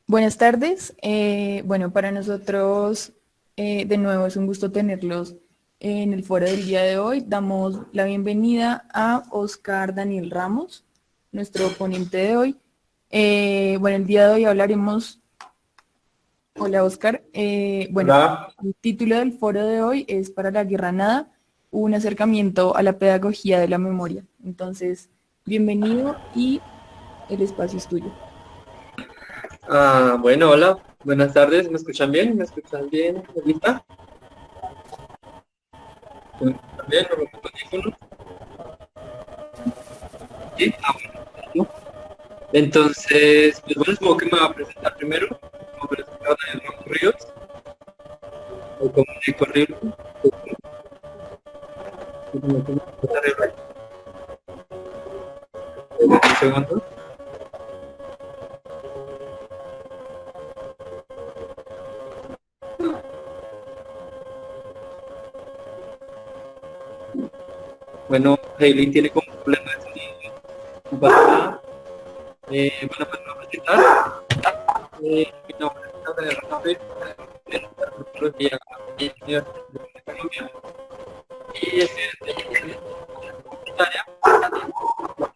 Buenas tardes. Bueno, para nosotros de nuevo es un gusto tenerlos en el foro del día de hoy. Damos la bienvenida a Oscar Daniel Ramos, nuestro ponente de hoy. Bueno, el día de hoy hablaremos. Hola, Oscar. Bueno, Hola. el título del foro de hoy es Para la Guerra Nada, un acercamiento a la pedagogía de la memoria. Entonces, bienvenido y el espacio es tuyo. Bueno, hola. Buenas tardes. ¿Me escuchan bien? ¿Me escuchan bien? ¿Lista? ¿Me escuchan bien? ¿No rompo el audífono? Sí. Bueno. Entonces, pues bueno, supongo que me va a presentar primero. Mi nombre es Daniel Ramos Ríos, o como Nico Ríos. Un segundo. Bueno, Hailey tiene como un problema de sonido. No pasa nada. Bueno, pues me voy a presentar. Mi nombre es Daniel Ramos Ríos. De la antropología y Universidad de Colombia. Y estoy en comunitaria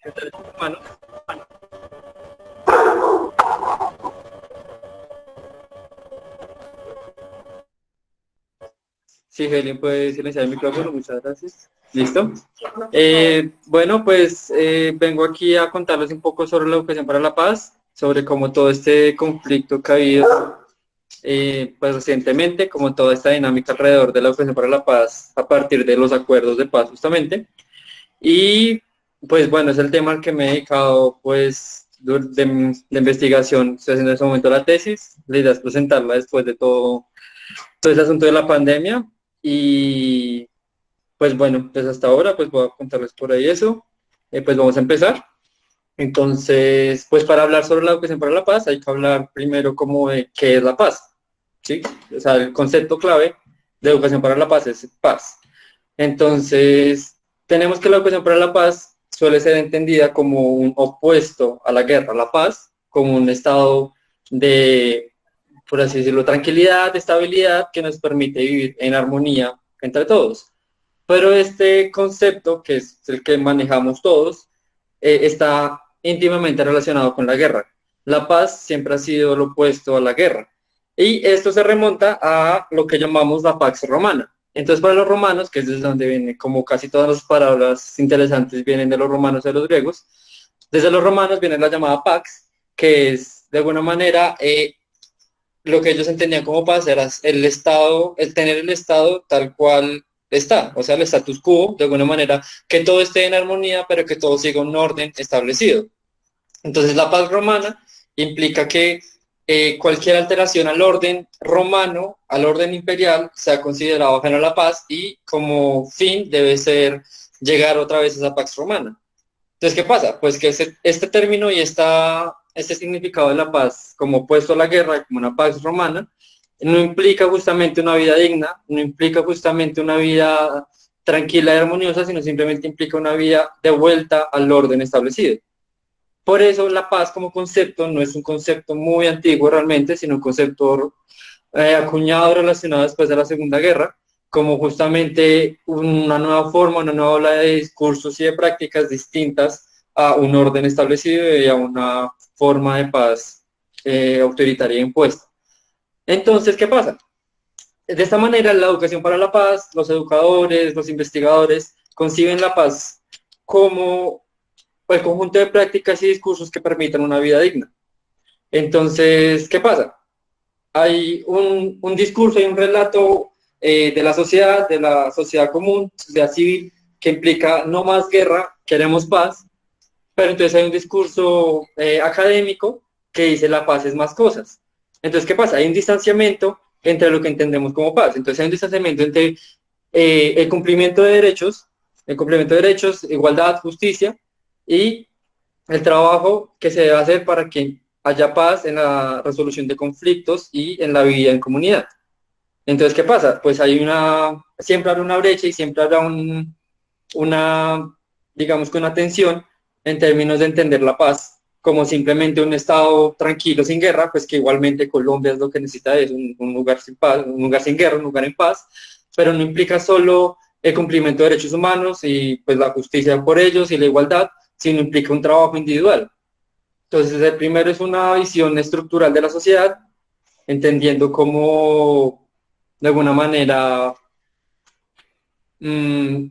de derechos humanos. Sí, Helen puede silenciar el micrófono, muchas gracias. ¿Listo? Bueno, pues vengo aquí a contarles un poco sobre la educación para la paz, sobre cómo todo este conflicto que ha habido pues recientemente, como toda esta dinámica alrededor de la educación para la paz a partir de los acuerdos de paz justamente. Y pues bueno, es el tema al que me he dedicado pues de investigación. Estoy haciendo en este momento la tesis, la idea es presentarla después de todo ese asunto de la pandemia. Y pues bueno, pues hasta ahora pues voy a contarles por ahí eso. Pues vamos a empezar. Entonces, pues para hablar sobre la educación para la paz hay que hablar primero como de qué es la paz, ¿sí? O sea, el concepto clave de educación para la paz es paz. Entonces, tenemos que la educación para la paz suele ser entendida como un opuesto a la guerra, la paz, como un estado de, por así decirlo, tranquilidad, estabilidad que nos permite vivir en armonía entre todos. Pero este concepto, que es el que manejamos todos, está íntimamente relacionado con la guerra. La paz siempre ha sido lo opuesto a la guerra. Y esto se remonta a lo que llamamos la Pax Romana. Entonces, para los romanos, que es desde donde viene, como casi todas las palabras interesantes vienen de los romanos y de los griegos, desde los romanos viene la llamada Pax, que es de alguna manera lo que ellos entendían como paz era el Estado, el tener el Estado tal cual está, o sea, el status quo, de alguna manera, que todo esté en armonía, pero que todo siga un orden establecido. Entonces, la paz romana implica que cualquier alteración al orden romano, al orden imperial, sea considerado ajeno a la paz y como fin debe ser llegar otra vez a esa paz romana. Entonces, ¿qué pasa? Pues que este término y este significado de la paz, como opuesto a la guerra, como una paz romana, no implica justamente una vida digna, no implica justamente una vida tranquila y armoniosa, sino simplemente implica una vida de vuelta al orden establecido. Por eso la paz como concepto no es un concepto muy antiguo realmente, sino un concepto acuñado relacionado después de la Segunda Guerra, como justamente una nueva forma, una nueva ola de discursos y de prácticas distintas a un orden establecido y a una forma de paz autoritaria impuesta. Entonces, ¿qué pasa? De esta manera, la educación para la paz, los educadores, los investigadores conciben la paz como el conjunto de prácticas y discursos que permitan una vida digna. Entonces, ¿qué pasa? Hay un discurso y un relato de la sociedad común, sociedad civil, que implica no más guerra, queremos paz, pero entonces hay un discurso académico que dice la paz es más cosas. Entonces, ¿qué pasa? Hay un distanciamiento entre lo que entendemos como paz. Entonces hay un distanciamiento entre el cumplimiento de derechos, igualdad, justicia y el trabajo que se debe hacer para que haya paz en la resolución de conflictos y en la vida en comunidad. Entonces, ¿qué pasa? Pues siempre habrá una brecha y siempre habrá digamos que una tensión en términos de entender la paz como simplemente un estado tranquilo sin guerra, pues que igualmente Colombia es lo que necesita, es un lugar sin paz, un lugar sin guerra, un lugar en paz, pero no implica solo el cumplimiento de derechos humanos y pues la justicia por ellos y la igualdad, sino implica un trabajo individual. Entonces, el primero es una visión estructural de la sociedad, entendiendo cómo, de alguna manera, mmm,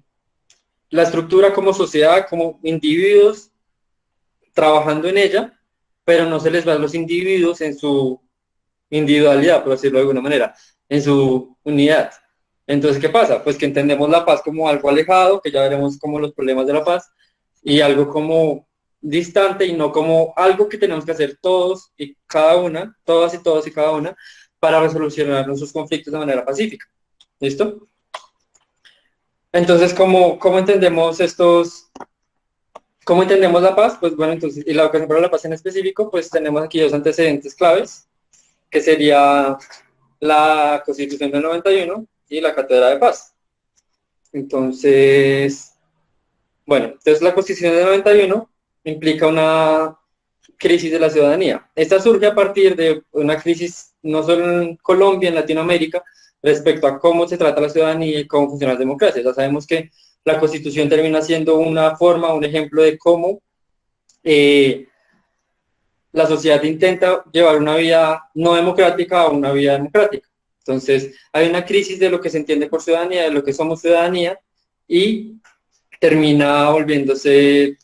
la estructura como sociedad, como individuos, trabajando en ella, pero no se les va a los individuos en su individualidad, por decirlo de alguna manera, en su unidad. Entonces, ¿qué pasa? Pues que entendemos la paz como algo alejado, que ya veremos como los problemas de la paz, y algo como distante y no como algo que tenemos que hacer todos y cada una, todas y todos y cada una, para resolucionar nuestros conflictos de manera pacífica. ¿Listo? Entonces, ¿cómo entendemos cómo entendemos la paz? Pues bueno, entonces, y la educación para la paz en específico, pues tenemos aquí dos antecedentes claves, que sería la Constitución del 91 y la Cátedra de Paz. Entonces, bueno, entonces la Constitución del 91 implica una crisis de la ciudadanía. Esta surge a partir de una crisis no solo en Colombia, en Latinoamérica, respecto a cómo se trata la ciudadanía y cómo funciona la democracia. Ya sabemos que la Constitución termina siendo una forma, un ejemplo de cómo la sociedad intenta llevar una vida no democrática a una vida democrática. Entonces, hay una crisis de lo que se entiende por ciudadanía, de lo que somos ciudadanía, y termina volviéndose,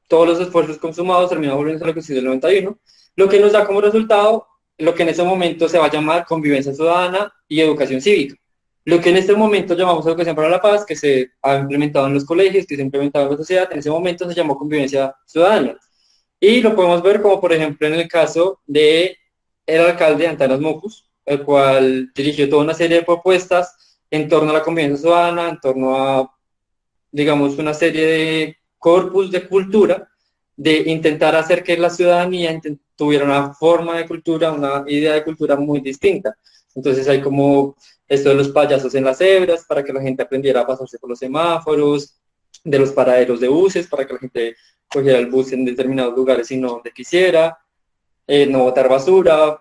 todos los esfuerzos consumados termina volviéndose a la Constitución del 91, lo que nos da como resultado lo que en ese momento se va a llamar convivencia ciudadana y educación cívica. Lo que en este momento llamamos educación para la paz, que se ha implementado en los colegios, que se ha implementado en la sociedad, en ese momento se llamó convivencia ciudadana. Y lo podemos ver como, por ejemplo, en el caso de el alcalde Antanas Mocus, el cual dirigió toda una serie de propuestas en torno a la convivencia ciudadana, en torno a, digamos, una serie de corpus de cultura, de intentar hacer que la ciudadanía tuviera una forma de cultura, una idea de cultura muy distinta. Entonces hay como esto de los payasos en las cebras, para que la gente aprendiera a pasarse por los semáforos, de los paraderos de buses, para que la gente cogiera el bus en determinados lugares y no donde quisiera, no botar basura,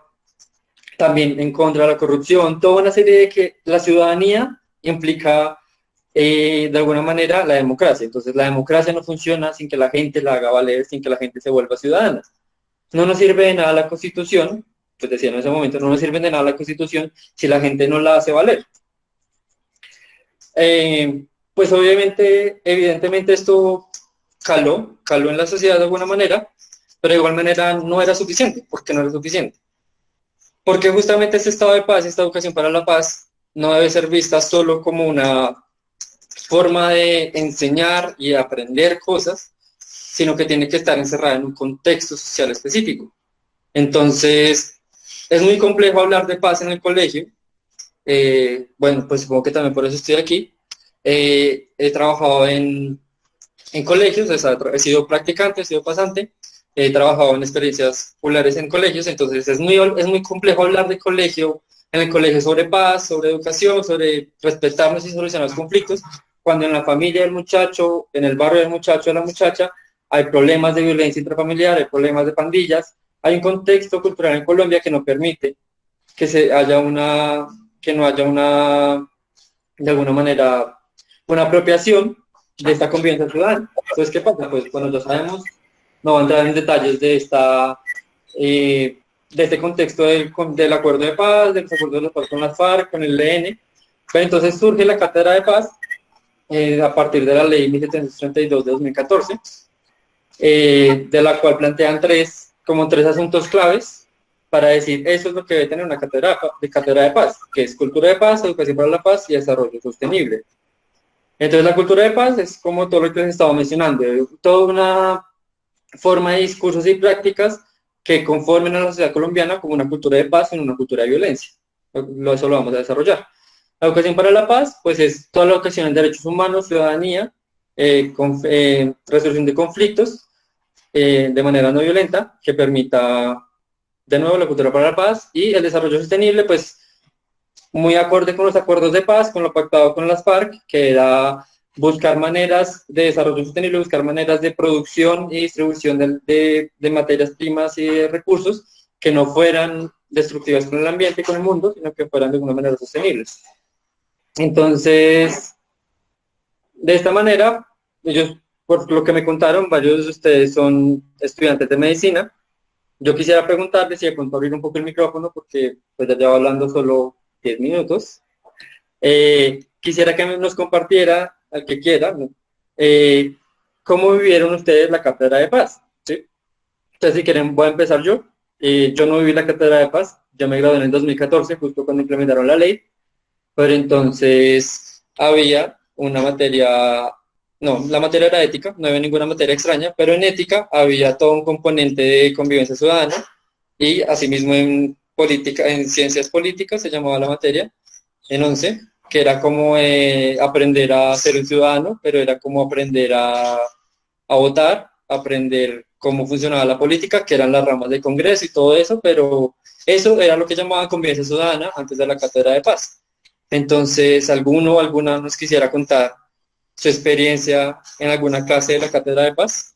también en contra de la corrupción, toda una serie de que la ciudadanía implica de alguna manera la democracia. Entonces la democracia no funciona sin que la gente la haga valer, sin que la gente se vuelva ciudadana. No nos sirve de nada la Constitución, pues decía en ese momento, no nos sirve de nada la Constitución si la gente no la hace valer. Pues obviamente, evidentemente esto caló en la sociedad de alguna manera, pero de igual manera no era suficiente. ¿Por qué no era suficiente? Porque justamente este estado de paz, esta educación para la paz, no debe ser vista solo como una forma de enseñar y aprender cosas, sino que tiene que estar encerrada en un contexto social específico. Entonces, es muy complejo hablar de paz en el colegio. Bueno, pues supongo que también por eso estoy aquí. He trabajado en colegios, o sea, he sido practicante, he sido pasante, he trabajado en experiencias populares en colegios, entonces es muy complejo hablar de colegio, en el colegio sobre paz, sobre educación, sobre respetarnos y solucionar los conflictos, cuando en la familia del muchacho, en el barrio del muchacho o de la muchacha, hay problemas de violencia intrafamiliar, hay problemas de pandillas, hay un contexto cultural en Colombia que no permite que no haya una, de alguna manera, una apropiación de esta convivencia ciudadana. Entonces, ¿qué pasa? Pues cuando ya sabemos, no voy a entrar en detalles de este contexto del acuerdo de paz, del acuerdo de la paz con las FARC, con el ELN, pero entonces surge la Cátedra de Paz a partir de la ley 1732 de 2014, de la cual plantean como tres asuntos claves para decir eso es lo que debe tener una cátedra de paz, que es cultura de paz, educación para la paz y desarrollo sostenible. Entonces la cultura de paz es como todo lo que les estaba mencionando, toda una forma de discursos y prácticas que conformen a la sociedad colombiana como una cultura de paz y no una cultura de violencia. Eso lo vamos a desarrollar. La educación para la paz, pues es toda la educación en derechos humanos, ciudadanía, resolución de conflictos de manera no violenta, que permita, de nuevo, la cultura para la paz y el desarrollo sostenible, pues muy acorde con los acuerdos de paz, con lo pactado con las FARC, que era buscar maneras de desarrollo sostenible, buscar maneras de producción y distribución de materias primas y de recursos que no fueran destructivas con el ambiente y con el mundo, sino que fueran de alguna manera sostenibles. Entonces, de esta manera, ellos, por lo que me contaron, varios de ustedes son estudiantes de medicina. Yo quisiera preguntarles si de pronto abrir un poco el micrófono, porque pues ya llevo hablando solo 10 minutos. Quisiera que nos compartiera, al que quiera, ¿no? ¿Cómo vivieron ustedes la Cátedra de Paz? ¿Sí? Entonces, si quieren, voy a empezar yo. Yo no viví la Cátedra de Paz, yo me gradué en el 2014, justo cuando implementaron la ley, pero entonces había una materia, no, la materia era ética, no había ninguna materia extraña, pero en ética había todo un componente de convivencia ciudadana y asimismo en política, en ciencias políticas se llamaba la materia, en 11, que era como aprender a ser un ciudadano, pero era como aprender a votar, aprender cómo funcionaba la política, que eran las ramas del Congreso y todo eso, pero eso era lo que llamaban convivencia ciudadana antes de la Cátedra de Paz. Entonces, ¿alguno o alguna nos quisiera contar su experiencia en alguna clase de la Cátedra de Paz?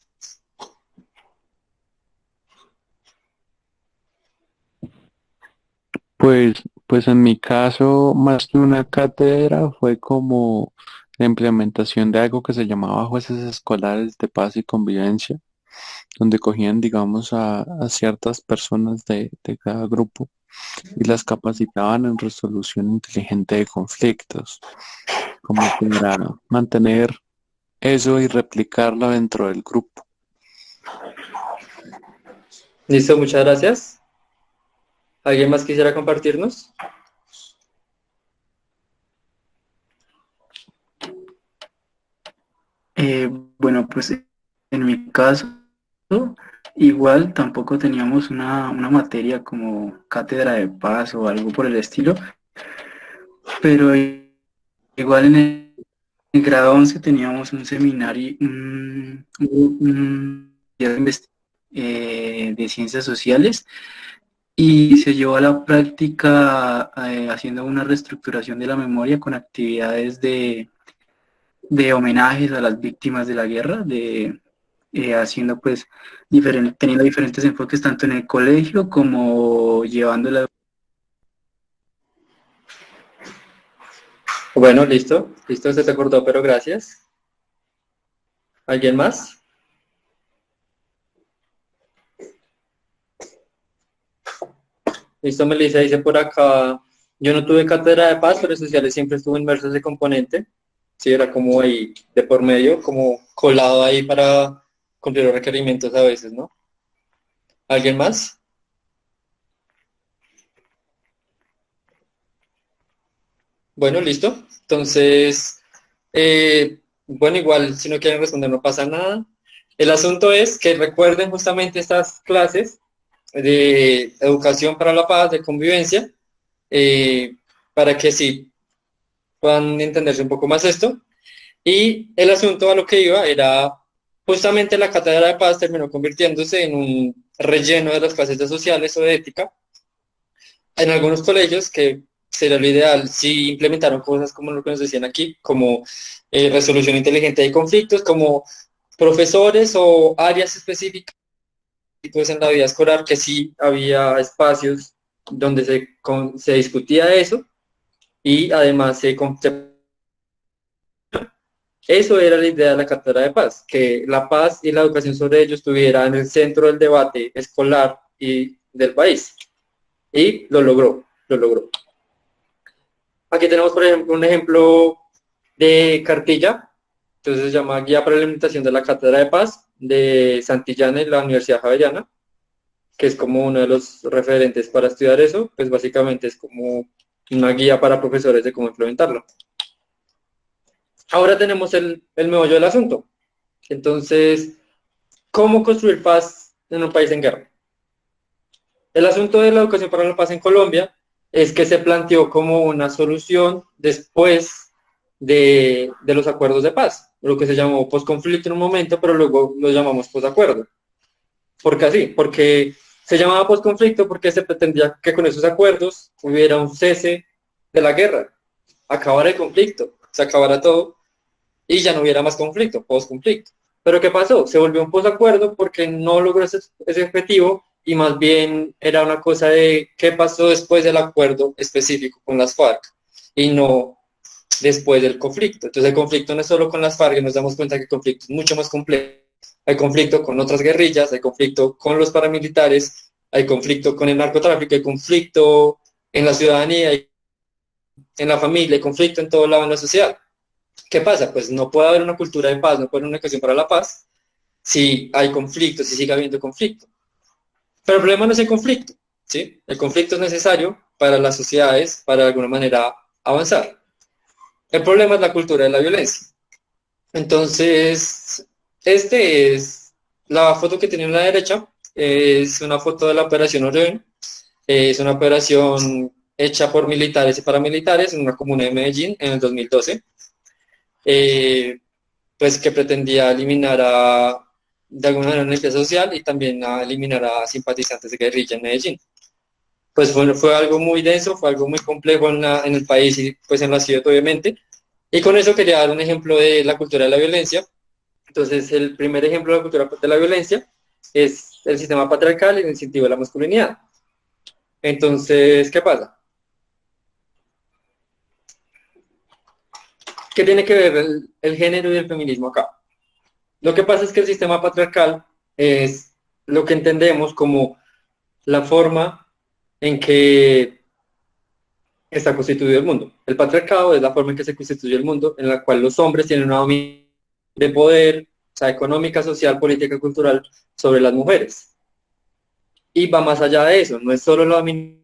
Pues, pues en mi caso, más que una cátedra, fue como la implementación de algo que se llamaba jueces escolares de paz y convivencia, donde cogían, digamos, a ciertas personas de cada grupo y las capacitaban en resolución inteligente de conflictos, como para mantener eso y replicarlo dentro del grupo. Listo, muchas gracias. ¿Alguien más quisiera compartirnos? Bueno, pues en mi caso, igual tampoco teníamos una materia como cátedra de paz o algo por el estilo, pero igual en el grado 11 teníamos un seminario, día de de ciencias sociales y se llevó a la práctica haciendo una reestructuración de la memoria con actividades de homenajes a las víctimas de la guerra, haciendo pues teniendo diferentes enfoques tanto en el colegio como llevándola. Bueno, listo, listo, se te acordó, pero gracias. ¿Alguien más? Listo, Melissa dice por acá, yo no tuve cátedra de paz, pero sociales siempre estuvo inmerso ese componente. Sí, era como ahí de por medio, como colado ahí para cumplir los requerimientos a veces, ¿no? ¿Alguien más? Bueno, listo. Entonces, bueno, igual si no quieren responder no pasa nada. El asunto es que recuerden justamente estas clases de educación para la paz, de convivencia, eh, para que sí puedan entenderse un poco más esto. Y el asunto a lo que iba era justamente la cátedra de paz terminó convirtiéndose en un relleno de las clases de sociales o de ética en algunos colegios, que sería lo ideal si implementaron cosas como lo que nos decían aquí, como resolución inteligente de conflictos, como profesores o áreas específicas pues, en la vida escolar, que sí había espacios donde se discutía eso y además eso era la idea de la Cátedra de Paz, que la paz y la educación sobre ello estuviera en el centro del debate escolar y del país. Y lo logró, lo logró. Aquí tenemos, por ejemplo, un ejemplo de cartilla. Entonces se llama Guía para la Implementación de la Cátedra de Paz de Santillana y la Universidad Javeriana, que es como uno de los referentes para estudiar eso. Pues básicamente es como una guía para profesores de cómo implementarlo. Ahora tenemos el meollo del asunto. Entonces, ¿cómo construir paz en un país en guerra? El asunto de la educación para la paz en Colombia es que se planteó como una solución después de los acuerdos de paz, lo que se llamó posconflicto en un momento, pero luego lo llamamos posacuerdo. ¿Por qué así? Porque se llamaba posconflicto porque se pretendía que con esos acuerdos hubiera un cese de la guerra, acabara el conflicto, se acabara todo, y ya no hubiera más conflicto, post-conflicto. Pero ¿qué pasó? Se volvió un posacuerdo porque no logró ese objetivo y más bien era una cosa de qué pasó después del acuerdo específico con las FARC y no después del conflicto. Entonces el conflicto no es solo con las FARC, y nos damos cuenta que el conflicto es mucho más complejo. Hay conflicto con otras guerrillas, hay conflicto con los paramilitares, hay conflicto con el narcotráfico, hay conflicto en la ciudadanía, en la familia, hay conflicto en todo lado en la sociedad. ¿Qué pasa? Pues no puede haber una cultura de paz, no puede haber una educación para la paz si hay conflicto, si sigue habiendo conflicto. Pero el problema no es el conflicto, ¿sí? El conflicto es necesario para las sociedades, para de alguna manera avanzar. El problema es la cultura de la violencia. Entonces, este es la foto que tiene a la derecha, es una foto de la Operación Orión, es una operación hecha por militares y paramilitares en una comuna de Medellín en el 2012, pues que pretendía eliminar de alguna manera una limpieza social y también a eliminar a simpatizantes de guerrilla en Medellín. Pues fue algo muy denso, fue algo muy complejo en el país y pues en la ciudad obviamente. Y con eso quería dar un ejemplo de la cultura de la violencia. Entonces, el primer ejemplo de la cultura de la violencia es el sistema patriarcal y el incentivo de la masculinidad. Entonces, ¿qué pasa? ¿Qué tiene que ver el género y el feminismo acá? Lo que pasa es que el sistema patriarcal es lo que entendemos como la forma en que está constituido el mundo. El patriarcado es la forma en que se constituye el mundo, en la cual los hombres tienen una dominación de poder, o sea, económica, social, política, cultural, sobre las mujeres. Y va más allá de eso, no es solo la dominación,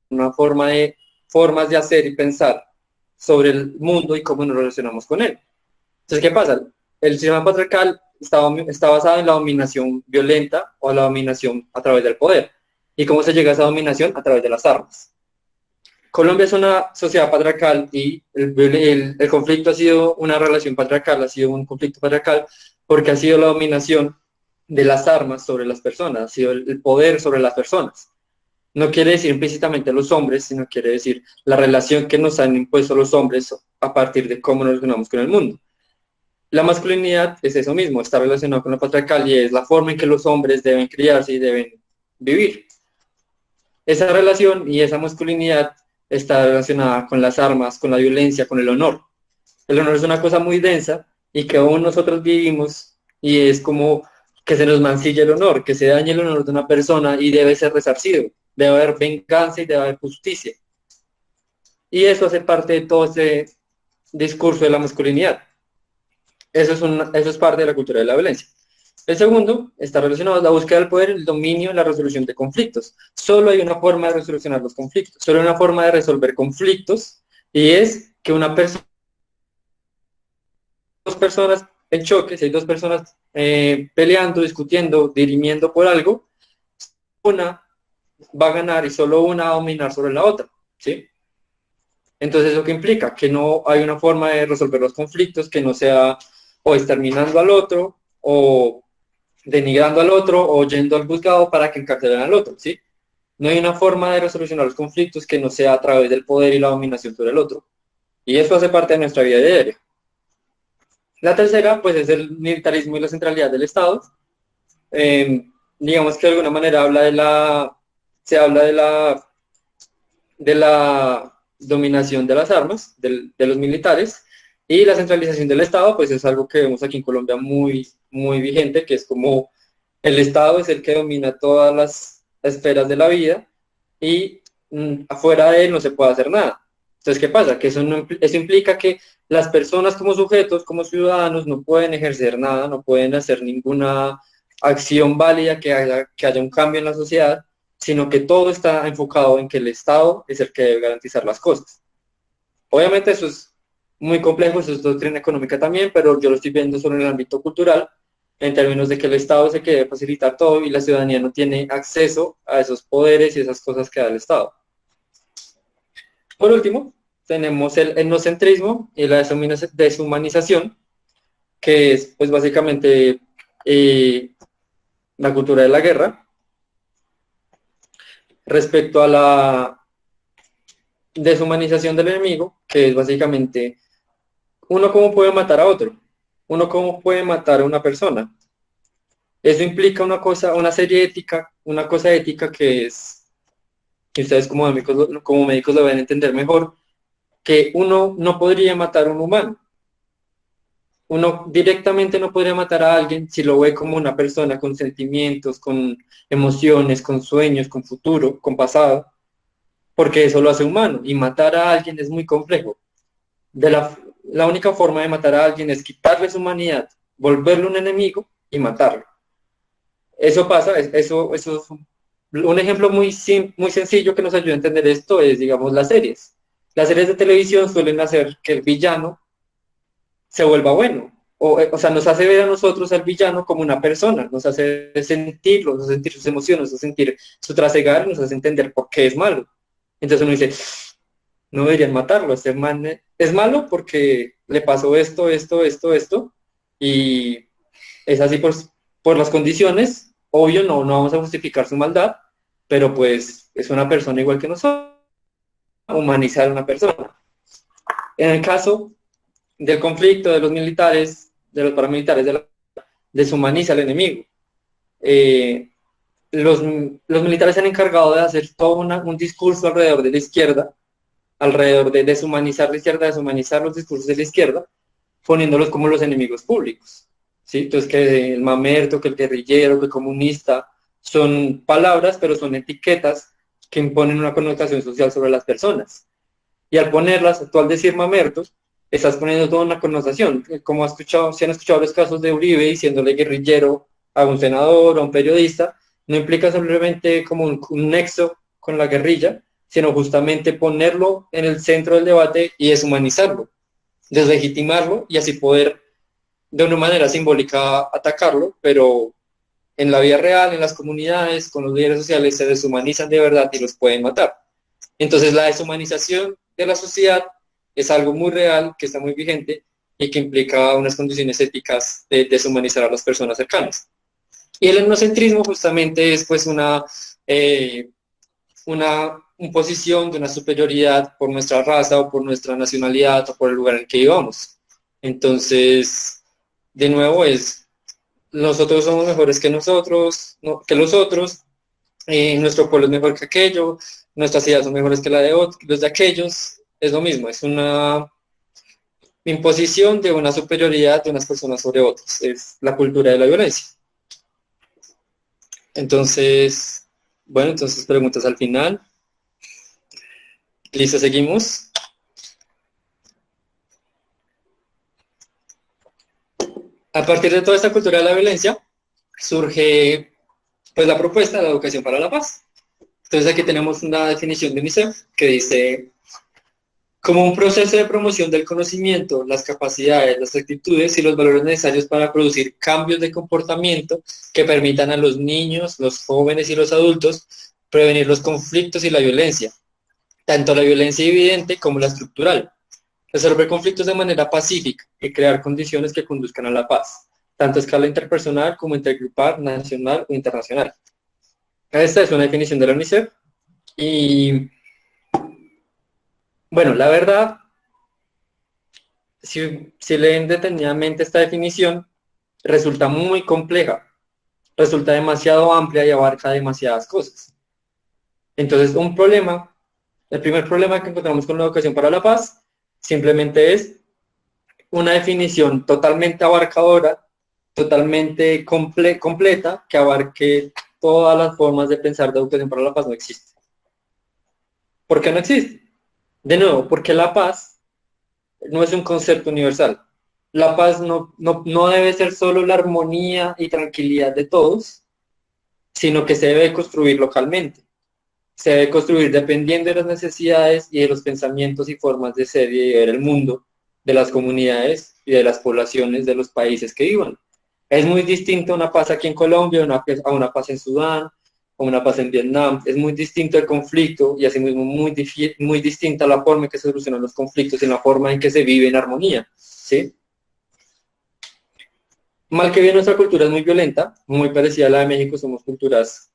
una formas de hacer y pensar sobre el mundo y cómo nos relacionamos con él. Entonces, ¿qué pasa? El sistema patriarcal está basado en la dominación violenta o la dominación a través del poder. ¿Y cómo se llega a esa dominación? A través de las armas. Colombia es una sociedad patriarcal y el conflicto ha sido una relación patriarcal, ha sido un conflicto patriarcal porque ha sido la dominación de las armas sobre las personas, ha sido el poder sobre las personas. No quiere decir implícitamente los hombres, sino quiere decir la relación que nos han impuesto los hombres a partir de cómo nos relacionamos con el mundo. La masculinidad es eso mismo, está relacionado con la patriarcal y es la forma en que los hombres deben criarse y deben vivir. Esa relación y esa masculinidad está relacionada con las armas, con la violencia, con el honor. El honor es una cosa muy densa y que aún nosotros vivimos y es como que se nos mancilla el honor, que se dañe el honor de una persona y debe ser resarcido, debe haber venganza y debe haber justicia. Y eso hace parte de todo ese discurso de la masculinidad. Eso es parte de la cultura de la violencia. El segundo está relacionado a la búsqueda del poder, el dominio y la resolución de conflictos. Solo hay una forma de resolucionar los conflictos, solo hay una forma de resolver conflictos y es que dos personas en choque, si hay dos personas peleando, discutiendo, dirimiendo por algo, una va a ganar y solo una va a dominar sobre la otra, ¿sí? Entonces, ¿eso qué implica? Que no hay una forma de resolver los conflictos que no sea o exterminando al otro o denigrando al otro o yendo al juzgado para que encarcelen al otro, ¿sí? No hay una forma de resolucionar los conflictos que no sea a través del poder y la dominación sobre el otro. Y eso hace parte de nuestra vida diaria. La tercera, pues, es el militarismo y la centralidad del Estado. Digamos que de alguna manera se habla de la dominación de las armas, de los militares, y la centralización del Estado, pues es algo que vemos aquí en Colombia muy, muy vigente, que es como el Estado es el que domina todas las esferas de la vida y afuera de él no se puede hacer nada. Entonces, ¿qué pasa? Que eso implica que las personas como sujetos, como ciudadanos, no pueden ejercer nada, no pueden hacer ninguna acción válida que haya un cambio en la sociedad, sino que todo está enfocado en que el Estado es el que debe garantizar las cosas. Obviamente eso es muy complejo, eso es doctrina económica también, pero yo lo estoy viendo solo en el ámbito cultural, en términos de que el Estado es el que debe facilitar todo y la ciudadanía no tiene acceso a esos poderes y esas cosas que da el Estado. Por último, tenemos el etnocentrismo y la deshumanización, que es pues básicamente la cultura de la guerra, respecto a la deshumanización del enemigo, que es básicamente uno cómo puede matar a otro, uno cómo puede matar a una persona. Eso implica una cosa, una serie ética, una cosa ética que es, que ustedes como médicos lo deben entender mejor, que uno no podría matar a un humano. Uno directamente no podría matar a alguien si lo ve como una persona con sentimientos, con emociones, con sueños, con futuro, con pasado, porque eso lo hace humano. Y matar a alguien es muy complejo. La única forma de matar a alguien es quitarle su humanidad, volverlo un enemigo y matarlo. Eso pasa, eso es un ejemplo muy sencillo que nos ayuda a entender esto es, digamos, las series. Las series de televisión suelen hacer que el villano se vuelva bueno. O sea, nos hace ver a nosotros al villano como una persona, nos hace sentirlo, nos hace sentir sus emociones, nos hace sentir su trasegar, nos hace entender por qué es malo. Entonces uno dice, no deberían matarlo, este man es malo porque le pasó esto, esto, esto, esto, y es así por las condiciones, obvio no vamos a justificar su maldad, pero pues es una persona igual que nosotros, humanizar a una persona. En el caso del conflicto de los militares, de los paramilitares, deshumaniza al enemigo. Eh, los militares se han encargado de hacer todo un discurso alrededor de la izquierda, alrededor de deshumanizar la izquierda, deshumanizar los discursos de la izquierda, poniéndolos como los enemigos públicos. ¿Sí? Entonces, que el mamerto, que el guerrillero, que el comunista, son palabras, pero son etiquetas que imponen una connotación social sobre las personas. Y al ponerlas, tú al decir mamertos, estás poniendo toda una connotación. Como si han escuchado los casos de Uribe diciéndole guerrillero a un senador o a un periodista, no implica simplemente como un nexo con la guerrilla, sino justamente ponerlo en el centro del debate y deshumanizarlo, deslegitimarlo y así poder de una manera simbólica atacarlo, pero en la vida real, en las comunidades, con los líderes sociales, se deshumanizan de verdad y los pueden matar. Entonces la deshumanización de la sociedad es algo muy real, que está muy vigente y que implica unas condiciones éticas de deshumanizar a las personas cercanas. Y el etnocentrismo justamente es pues una imposición de una superioridad por nuestra raza o por nuestra nacionalidad o por el lugar en que vivamos. Entonces, de nuevo es, nosotros somos mejores que nosotros, no, que los otros, nuestro pueblo es mejor que aquello, nuestras ideas son mejores que la de otros, los de aquellos, es lo mismo, es una imposición de una superioridad de unas personas sobre otras, es la cultura de la violencia. Entonces, bueno, entonces preguntas al final. Listo, seguimos. A partir de toda esta cultura de la violencia, surge pues la propuesta de la educación para la paz. Entonces aquí tenemos una definición de UNICEF que dice, como un proceso de promoción del conocimiento, las capacidades, las actitudes y los valores necesarios para producir cambios de comportamiento que permitan a los niños, los jóvenes y los adultos prevenir los conflictos y la violencia, tanto la violencia evidente como la estructural, resolver conflictos de manera pacífica y crear condiciones que conduzcan a la paz, tanto a escala interpersonal como intergrupal, nacional o internacional. Esta es una definición de la UNICEF y bueno, la verdad, si leen detenidamente esta definición, resulta muy compleja, resulta demasiado amplia y abarca demasiadas cosas. Entonces, el primer problema que encontramos con la educación para la paz, simplemente es una definición totalmente abarcadora, totalmente completa, que abarque todas las formas de pensar de educación para la paz no existe. ¿Por qué no existe? De nuevo, porque la paz no es un concepto universal. La paz no debe ser solo la armonía y tranquilidad de todos, sino que se debe construir localmente. Se debe construir dependiendo de las necesidades y de los pensamientos y formas de ser y de ver el mundo de las comunidades y de las poblaciones de los países que vivan. Es muy distinto una paz aquí en Colombia a una paz en Sudán, a una paz en Vietnam. Es muy distinto el conflicto y asimismo muy distinta la forma en que se solucionan los conflictos y la forma en que se vive en armonía. ¿Sí? Mal que bien nuestra cultura es muy violenta, muy parecida a la de México, somos culturas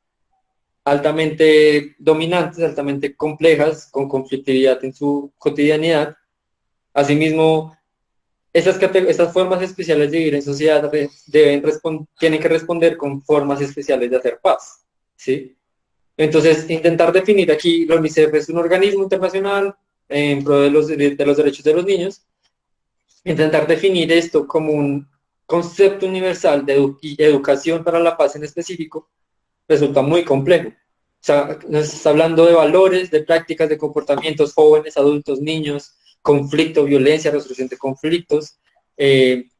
altamente dominantes, altamente complejas, con conflictividad en su cotidianidad. Asimismo, Estas formas especiales de vivir en sociedad tienen que responder con formas especiales de hacer paz, ¿sí? Entonces, intentar definir aquí, la UNICEF es un organismo internacional en pro de los derechos de los niños. Intentar definir esto como un concepto universal de educación para la paz en específico resulta muy complejo. O sea, nos está hablando de valores, de prácticas, de comportamientos, jóvenes, adultos, niños, conflicto, violencia, resolución de conflictos,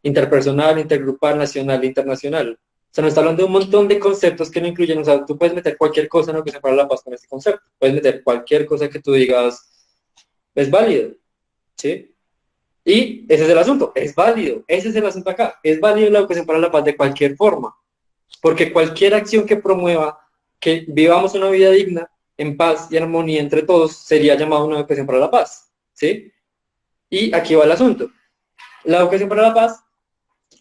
interpersonal, intergrupal, nacional e internacional. O sea, nos está hablando de un montón de conceptos que no incluyen, o sea, tú puedes meter cualquier cosa en lo que se para la paz con este concepto. Puedes meter cualquier cosa que tú digas es válido, ¿sí? Y ese es el asunto, es válido, ese es el asunto acá, es válido la educación para la paz de cualquier forma, porque cualquier acción que promueva que vivamos una vida digna, en paz y armonía entre todos, sería llamada una educación para la paz, ¿sí? Y aquí va el asunto. La educación para la paz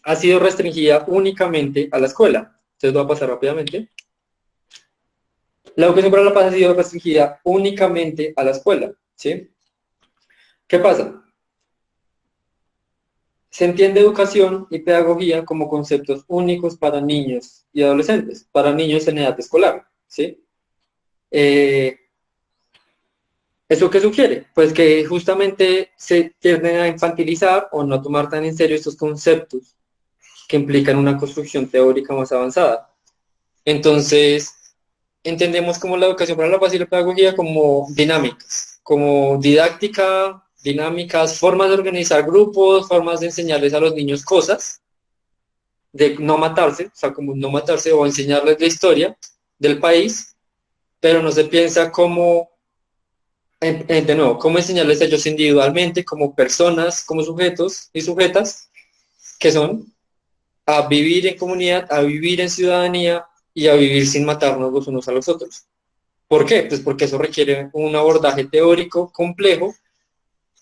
ha sido restringida únicamente a la escuela. Entonces voy a pasar rápidamente. La educación para la paz ha sido restringida únicamente a la escuela, ¿sí? ¿Qué pasa? Se entiende educación y pedagogía como conceptos únicos para niños y adolescentes, para niños en edad escolar, ¿sí? Eh, ¿Eso qué sugiere? Pues que justamente se tienden a infantilizar o no tomar tan en serio estos conceptos que implican una construcción teórica más avanzada. Entonces, entendemos como la educación para la paz y la pedagogía como dinámicas, como didáctica, dinámicas, formas de organizar grupos, formas de enseñarles a los niños cosas, de no matarse, o sea, como no matarse o enseñarles la historia del país, pero no se piensa cómo, de nuevo, cómo enseñarles a ellos individualmente, como personas, como sujetos y sujetas, que son a vivir en comunidad, a vivir en ciudadanía y a vivir sin matarnos los unos a los otros. ¿Por qué? Pues porque eso requiere un abordaje teórico complejo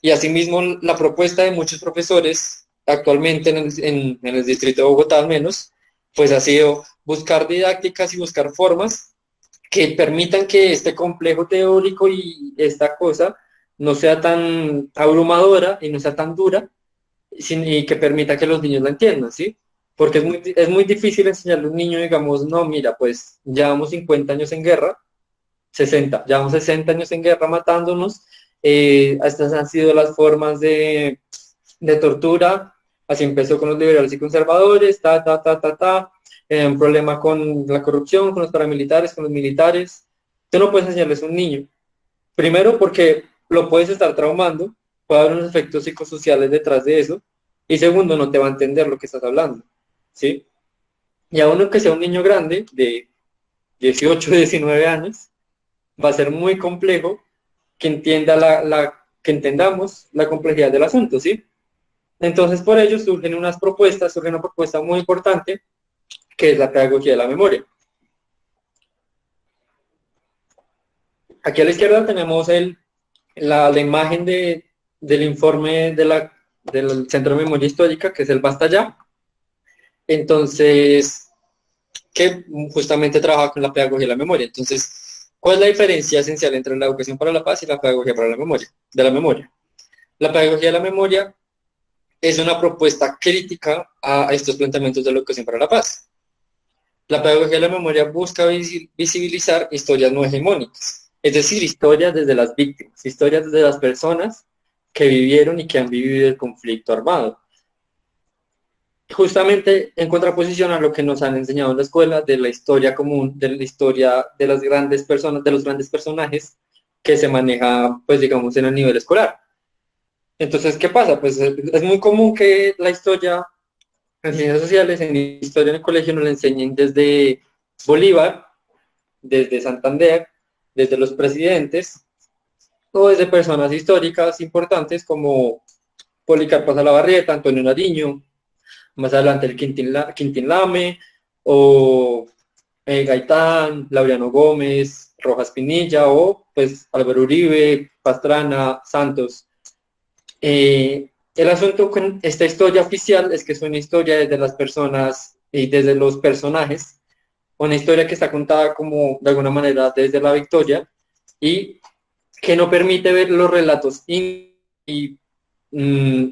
y asimismo la propuesta de muchos profesores actualmente en el distrito de Bogotá al menos, pues ha sido buscar didácticas y buscar formas que permitan que este complejo teórico y esta cosa no sea tan abrumadora y no sea tan dura y que permita que los niños la entiendan, ¿sí? Porque es muy difícil enseñarle a un niño, digamos, no, mira, pues llevamos 50 años en guerra, 60, llevamos 60 años en guerra matándonos, estas han sido las formas de tortura, así empezó con los liberales y conservadores, un problema con la corrupción, con los paramilitares, con los militares. Tú no puedes enseñarles a un niño. Primero porque lo puedes estar traumando, puede haber unos efectos psicosociales detrás de eso, y segundo, no te va a entender lo que estás hablando, ¿sí? Y a uno que sea un niño grande, de 18, 19 años, va a ser muy complejo que entienda que entendamos la complejidad del asunto, ¿sí? Entonces, por ello surge una propuesta muy importante, que es la pedagogía de la memoria. Aquí a la izquierda tenemos la imagen del informe del Centro de Memoria Histórica, que es el Basta Ya. Entonces, que justamente trabaja con la pedagogía de la memoria. Entonces, ¿cuál es la diferencia esencial entre la educación para la paz y la pedagogía para la memoria, de la memoria? La pedagogía de la memoria es una propuesta crítica a estos planteamientos de la educación para la paz. La pedagogía de la memoria busca visibilizar historias no hegemónicas, es decir, historias desde las víctimas, historias desde las personas que vivieron y que han vivido el conflicto armado. Justamente en contraposición a lo que nos han enseñado en la escuela de la historia común, de la historia de las grandes personas, de los grandes personajes que se maneja, pues digamos, en el nivel escolar. Entonces, ¿qué pasa? Pues es muy común que la historia en ciencias sociales, en historia en el colegio, nos la enseñen desde Bolívar, desde Santander, desde los presidentes, o desde personas históricas importantes como Policarpo Salabarrieta, Antonio Nariño, más adelante el Quintín Lame, o Gaitán, Laureano Gómez, Rojas Pinilla, o pues Álvaro Uribe, Pastrana, Santos. El asunto con esta historia oficial es que es una historia desde las personas y desde los personajes, una historia que está contada como de alguna manera desde la victoria y que no permite ver los relatos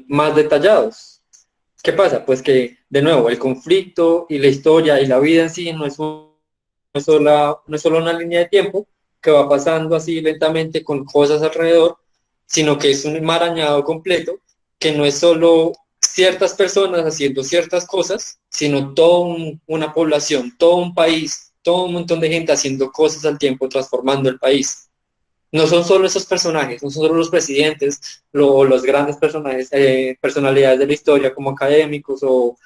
más detallados. ¿Qué pasa? Pues que, de nuevo, el conflicto y la historia y la vida en sí no es solo una línea de tiempo que va pasando así lentamente con cosas alrededor, sino que es un enmarañado completo que no es solo ciertas personas haciendo ciertas cosas, sino toda una población, todo un país, todo un montón de gente haciendo cosas al tiempo, transformando el país. No son solo esos personajes, no son solo los presidentes, los grandes personajes, personalidades de la historia como académicos o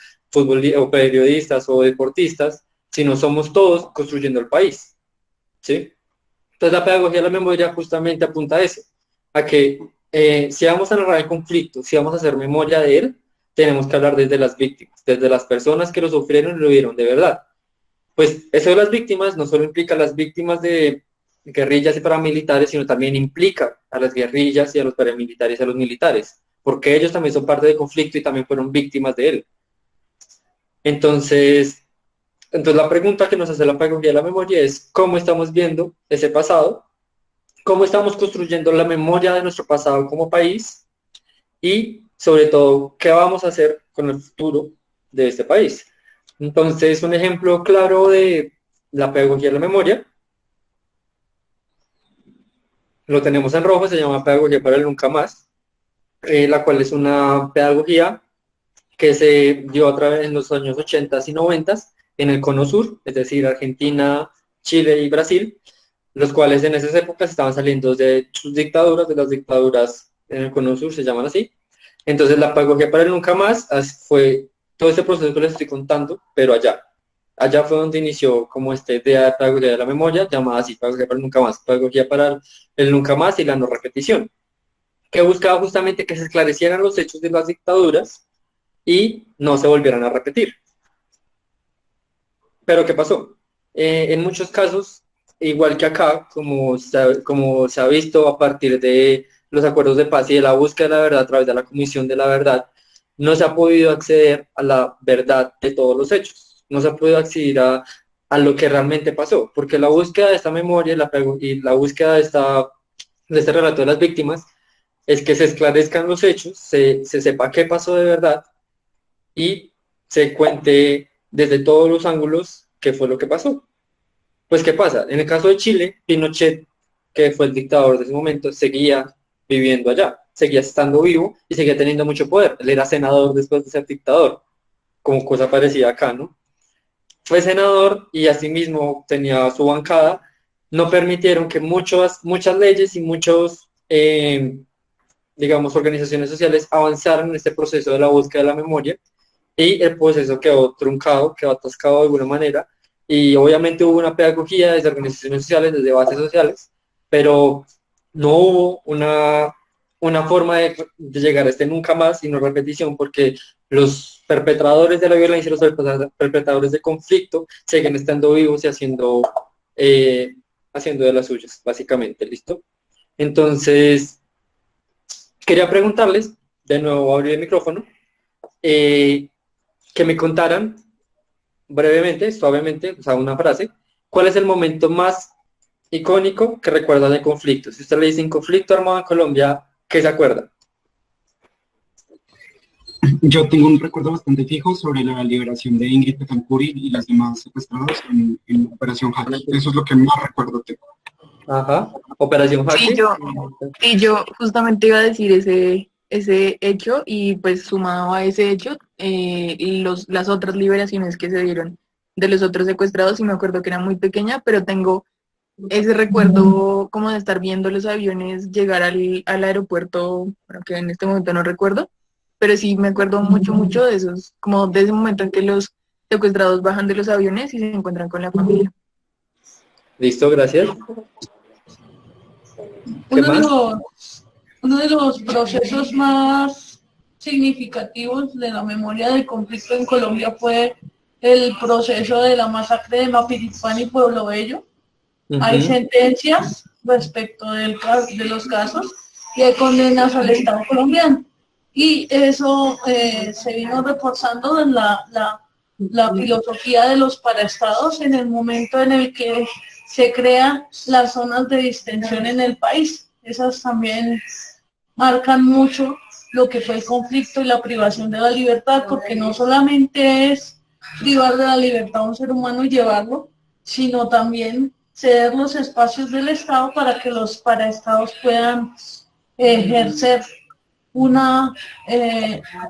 periodistas o deportistas, sino somos todos construyendo el país, ¿sí? Entonces la pedagogía de la memoria justamente apunta a eso, a que si vamos a narrar el conflicto, si vamos a hacer memoria de él, tenemos que hablar desde las víctimas, desde las personas que lo sufrieron y lo vieron de verdad. Pues eso de las víctimas no solo implica a las víctimas de guerrillas y paramilitares, sino también implica a las guerrillas y a los paramilitares y a los militares, porque ellos también son parte del conflicto y también fueron víctimas de él. Entonces, la pregunta que nos hace la pedagogía de la memoria es cómo estamos viendo ese pasado, cómo estamos construyendo la memoria de nuestro pasado como país y, sobre todo, qué vamos a hacer con el futuro de este país. Entonces, un ejemplo claro de la pedagogía de la memoria, lo tenemos en rojo, se llama Pedagogía para el Nunca Más, la cual es una pedagogía que se dio a través en los años 80 y 90 en el Cono Sur, es decir, Argentina, Chile y Brasil, los cuales en esas épocas estaban saliendo de sus dictaduras, de las dictaduras en el Cono Sur, se llaman así. Entonces la pedagogía para el Nunca Más fue todo este proceso que les estoy contando, pero allá. Allá fue donde inició como esta idea de pedagogía de la memoria, llamada así, pedagogía para el Nunca Más, pedagogía para el Nunca Más y la no repetición, que buscaba justamente que se esclarecieran los hechos de las dictaduras y no se volvieran a repetir. Pero ¿qué pasó? En muchos casos, igual que acá, como se ha visto a partir de los acuerdos de paz y de la búsqueda de la verdad a través de la Comisión de la Verdad, no se ha podido acceder a la verdad de todos los hechos, no se ha podido acceder a lo que realmente pasó, porque la búsqueda de esta memoria y la búsqueda de este relato de las víctimas es que se esclarezcan los hechos, se sepa qué pasó de verdad y se cuente desde todos los ángulos qué fue lo que pasó. Pues, ¿qué pasa? En el caso de Chile, Pinochet, que fue el dictador de ese momento, seguía viviendo allá, seguía estando vivo y seguía teniendo mucho poder. Él era senador después de ser dictador, como cosa parecida acá, ¿no? Fue senador y asimismo tenía su bancada. No permitieron que muchas leyes y digamos, organizaciones sociales avanzaran en este proceso de la búsqueda de la memoria y el proceso quedó truncado, quedó atascado de alguna manera y obviamente hubo una pedagogía desde organizaciones sociales, desde bases sociales, pero no hubo una forma de llegar a este nunca más y no repetición porque los perpetradores de la violencia y los perpetradores de conflicto siguen estando vivos y haciendo de las suyas, básicamente, ¿listo? Entonces, quería preguntarles, de nuevo abrir el micrófono, que me contaran brevemente, suavemente, o sea, una frase, ¿cuál es el momento más icónico que recuerdan del conflicto? Si usted le dice un conflicto armado en Colombia, ¿qué se acuerda? Yo tengo un recuerdo bastante fijo sobre la liberación de Ingrid Betancourt y las demás secuestradas en Operación Jaque. Eso es lo que más recuerdo tengo. Ajá, Operación Jaque. Yo justamente iba a decir ese hecho y pues sumado a ese hecho, las otras liberaciones que se dieron de los otros secuestrados, y me acuerdo que era muy pequeña, pero tengo ese recuerdo como de estar viendo los aviones llegar al aeropuerto, bueno, que en este momento no recuerdo, pero sí me acuerdo mucho de esos, como de ese momento en que los secuestrados bajan de los aviones y se encuentran con la familia. Listo, gracias. ¿Qué más? Uno de los procesos más significativos de la memoria del conflicto en Colombia fue el proceso de la masacre de Mapiripán y Pueblo Bello. Hay sentencias respecto de los casos y hay condenas al Estado colombiano. Y eso se vino reforzando en la filosofía de los paraestados en el momento en el que se crean las zonas de distensión en el país. Esas también marcan mucho lo que fue el conflicto y la privación de la libertad, porque no solamente es privar de la libertad a un ser humano y llevarlo, sino también ceder los espacios del Estado para que los paraestados puedan ejercer una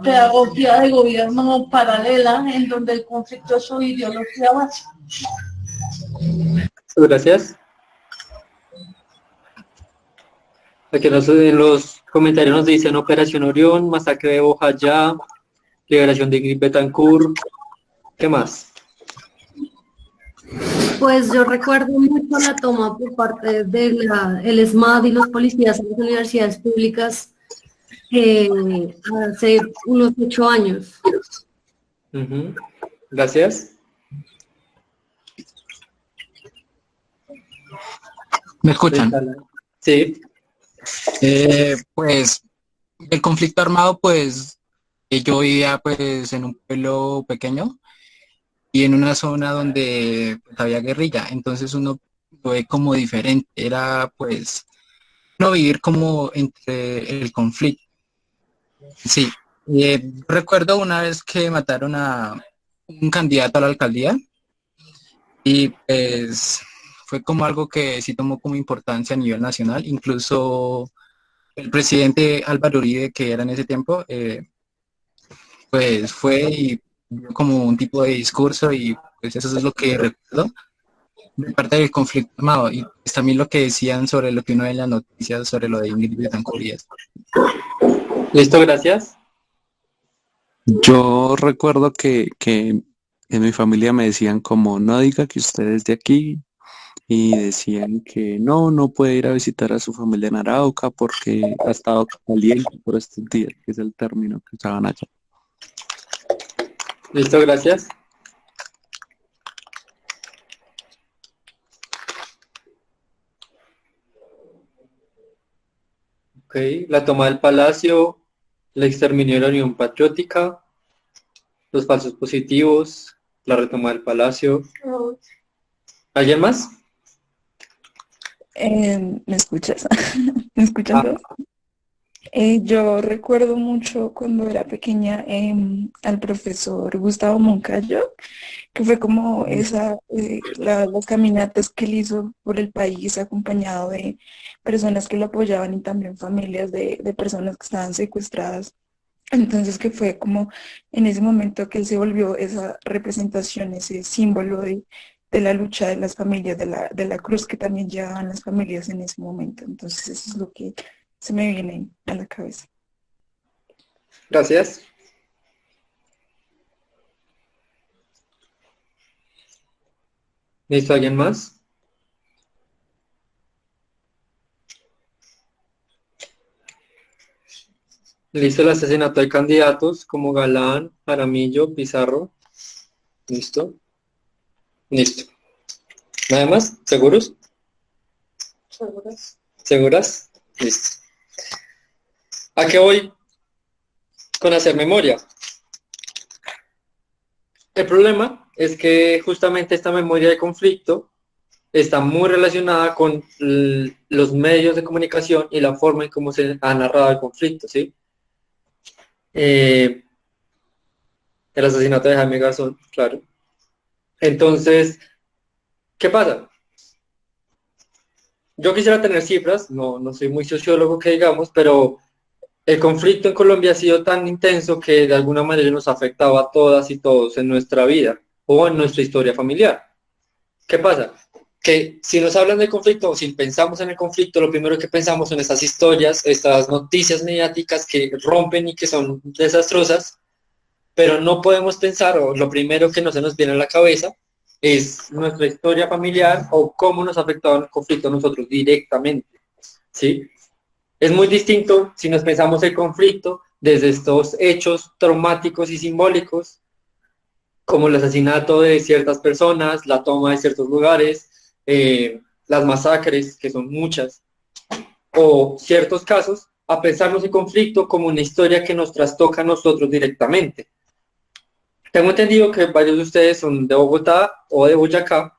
pedagogía de gobierno paralela en donde el conflicto es su ideología básica. Gracias. Aquí en los comentarios nos dicen Operación Orión, masacre de Bojayá, liberación de Ingrid Betancourt. ¿Qué más? Pues yo recuerdo mucho la toma por parte del ESMAD y los policías en las universidades públicas hace unos 8 años. Gracias. ¿Me escuchan? Sí. Pues el conflicto armado, pues yo vivía pues en un pueblo pequeño y en una zona donde pues, había guerrilla, entonces uno lo ve como diferente, era pues no vivir como entre el conflicto. Sí, recuerdo una vez que mataron a un candidato a la alcaldía y pues fue como algo que sí tomó como importancia a nivel nacional, incluso el presidente Álvaro Uribe, que era en ese tiempo, pues fue y dio como un tipo de discurso y pues eso es lo que recuerdo de parte del conflicto armado y pues, también lo que decían sobre lo que uno ve en las noticias sobre lo de Ingrid Betancourt y eso. Listo, gracias. Yo recuerdo que en mi familia me decían como no diga que usted es de aquí y decían que no puede ir a visitar a su familia en Arauca porque ha estado caliente por estos días, que es el término que usaban allá. Listo, gracias. Ok, la toma del palacio, el exterminio de la Unión Patriótica, los falsos positivos, la retoma del palacio. ¿Alguien más? ¿Me escuchas? ¿Me escuchan todos? Yo recuerdo mucho cuando era pequeña al profesor Gustavo Moncayo, que fue como las caminatas que él hizo por el país acompañado de personas que lo apoyaban y también familias de personas que estaban secuestradas. Entonces que fue como en ese momento que él se volvió esa representación, ese símbolo de la lucha de las familias, de la cruz que también llevaban las familias en ese momento. Entonces eso es lo que se me viene a la cabeza. Gracias. ¿Listo? ¿Alguien más? Listo, el asesinato de candidatos como Galán, Jaramillo, Pizarro. ¿Listo? Listo. ¿Nada más? ¿Seguros? ¿Seguras? ¿Seguras? Listo. ¿A qué voy con hacer memoria? El problema es que justamente esta memoria de conflicto está muy relacionada con los medios de comunicación y la forma en cómo se ha narrado el conflicto, ¿sí? El asesinato de Jaime Garzón, claro. Entonces, ¿qué pasa? Yo quisiera tener cifras, no soy muy sociólogo que digamos, pero el conflicto en Colombia ha sido tan intenso que de alguna manera nos ha afectado a todas y todos en nuestra vida o en nuestra historia familiar. ¿Qué pasa? Que si nos hablan del conflicto o si pensamos en el conflicto, lo primero que pensamos son estas historias, estas noticias mediáticas que rompen y que son desastrosas, pero no podemos pensar, o lo primero que no se nos viene a la cabeza, es nuestra historia familiar o cómo nos ha afectado el conflicto a nosotros directamente, ¿sí? Es muy distinto si nos pensamos el conflicto desde estos hechos traumáticos y simbólicos, como el asesinato de ciertas personas, la toma de ciertos lugares, las masacres, que son muchas, o ciertos casos, a pensarnos el conflicto como una historia que nos trastoca a nosotros directamente. Tengo entendido que varios de ustedes son de Bogotá o de Boyacá,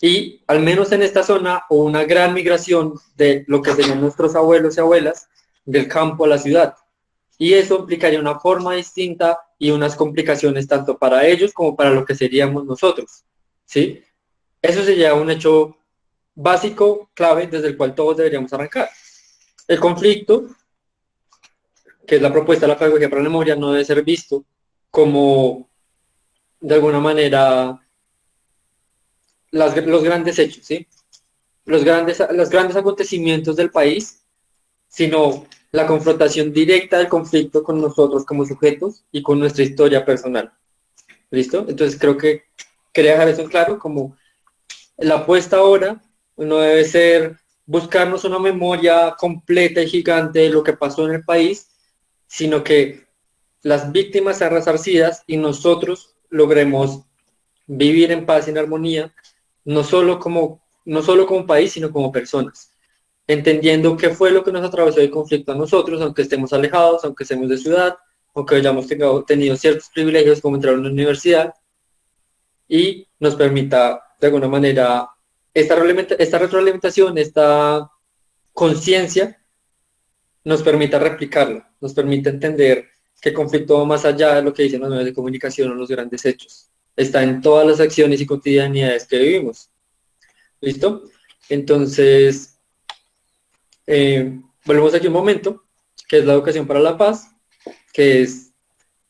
y al menos en esta zona hubo una gran migración de lo que tenían nuestros abuelos y abuelas del campo a la ciudad. y eso implicaría una forma distinta y unas complicaciones tanto para ellos como para lo que seríamos nosotros, ¿sí? Eso sería un hecho básico, clave, desde el cual todos deberíamos arrancar. El conflicto, que es la propuesta de la pedagogía para la memoria, no debe ser visto como, de alguna manera, los grandes hechos, ¿sí? Los grandes acontecimientos del país, sino la confrontación directa del conflicto con nosotros como sujetos y con nuestra historia personal. ¿Listo? Entonces creo que quería dejar eso en claro, como la apuesta ahora no debe ser buscarnos una memoria completa y gigante de lo que pasó en el país, sino que las víctimas sean resarcidas y nosotros logremos vivir en paz y en armonía, no solo como país, sino como personas, entendiendo qué fue lo que nos atravesó el conflicto a nosotros, aunque estemos alejados, aunque estemos de ciudad, aunque hayamos tenido ciertos privilegios como entrar a una universidad, y nos permita, de alguna manera, esta retroalimentación, esta conciencia, nos permita replicarla, nos permite entender que el conflicto va más allá de lo que dicen los medios de comunicación o los grandes hechos. Está en todas las acciones y cotidianidades que vivimos. ¿Listo? Entonces, volvemos aquí un momento, que es la educación para la paz, que es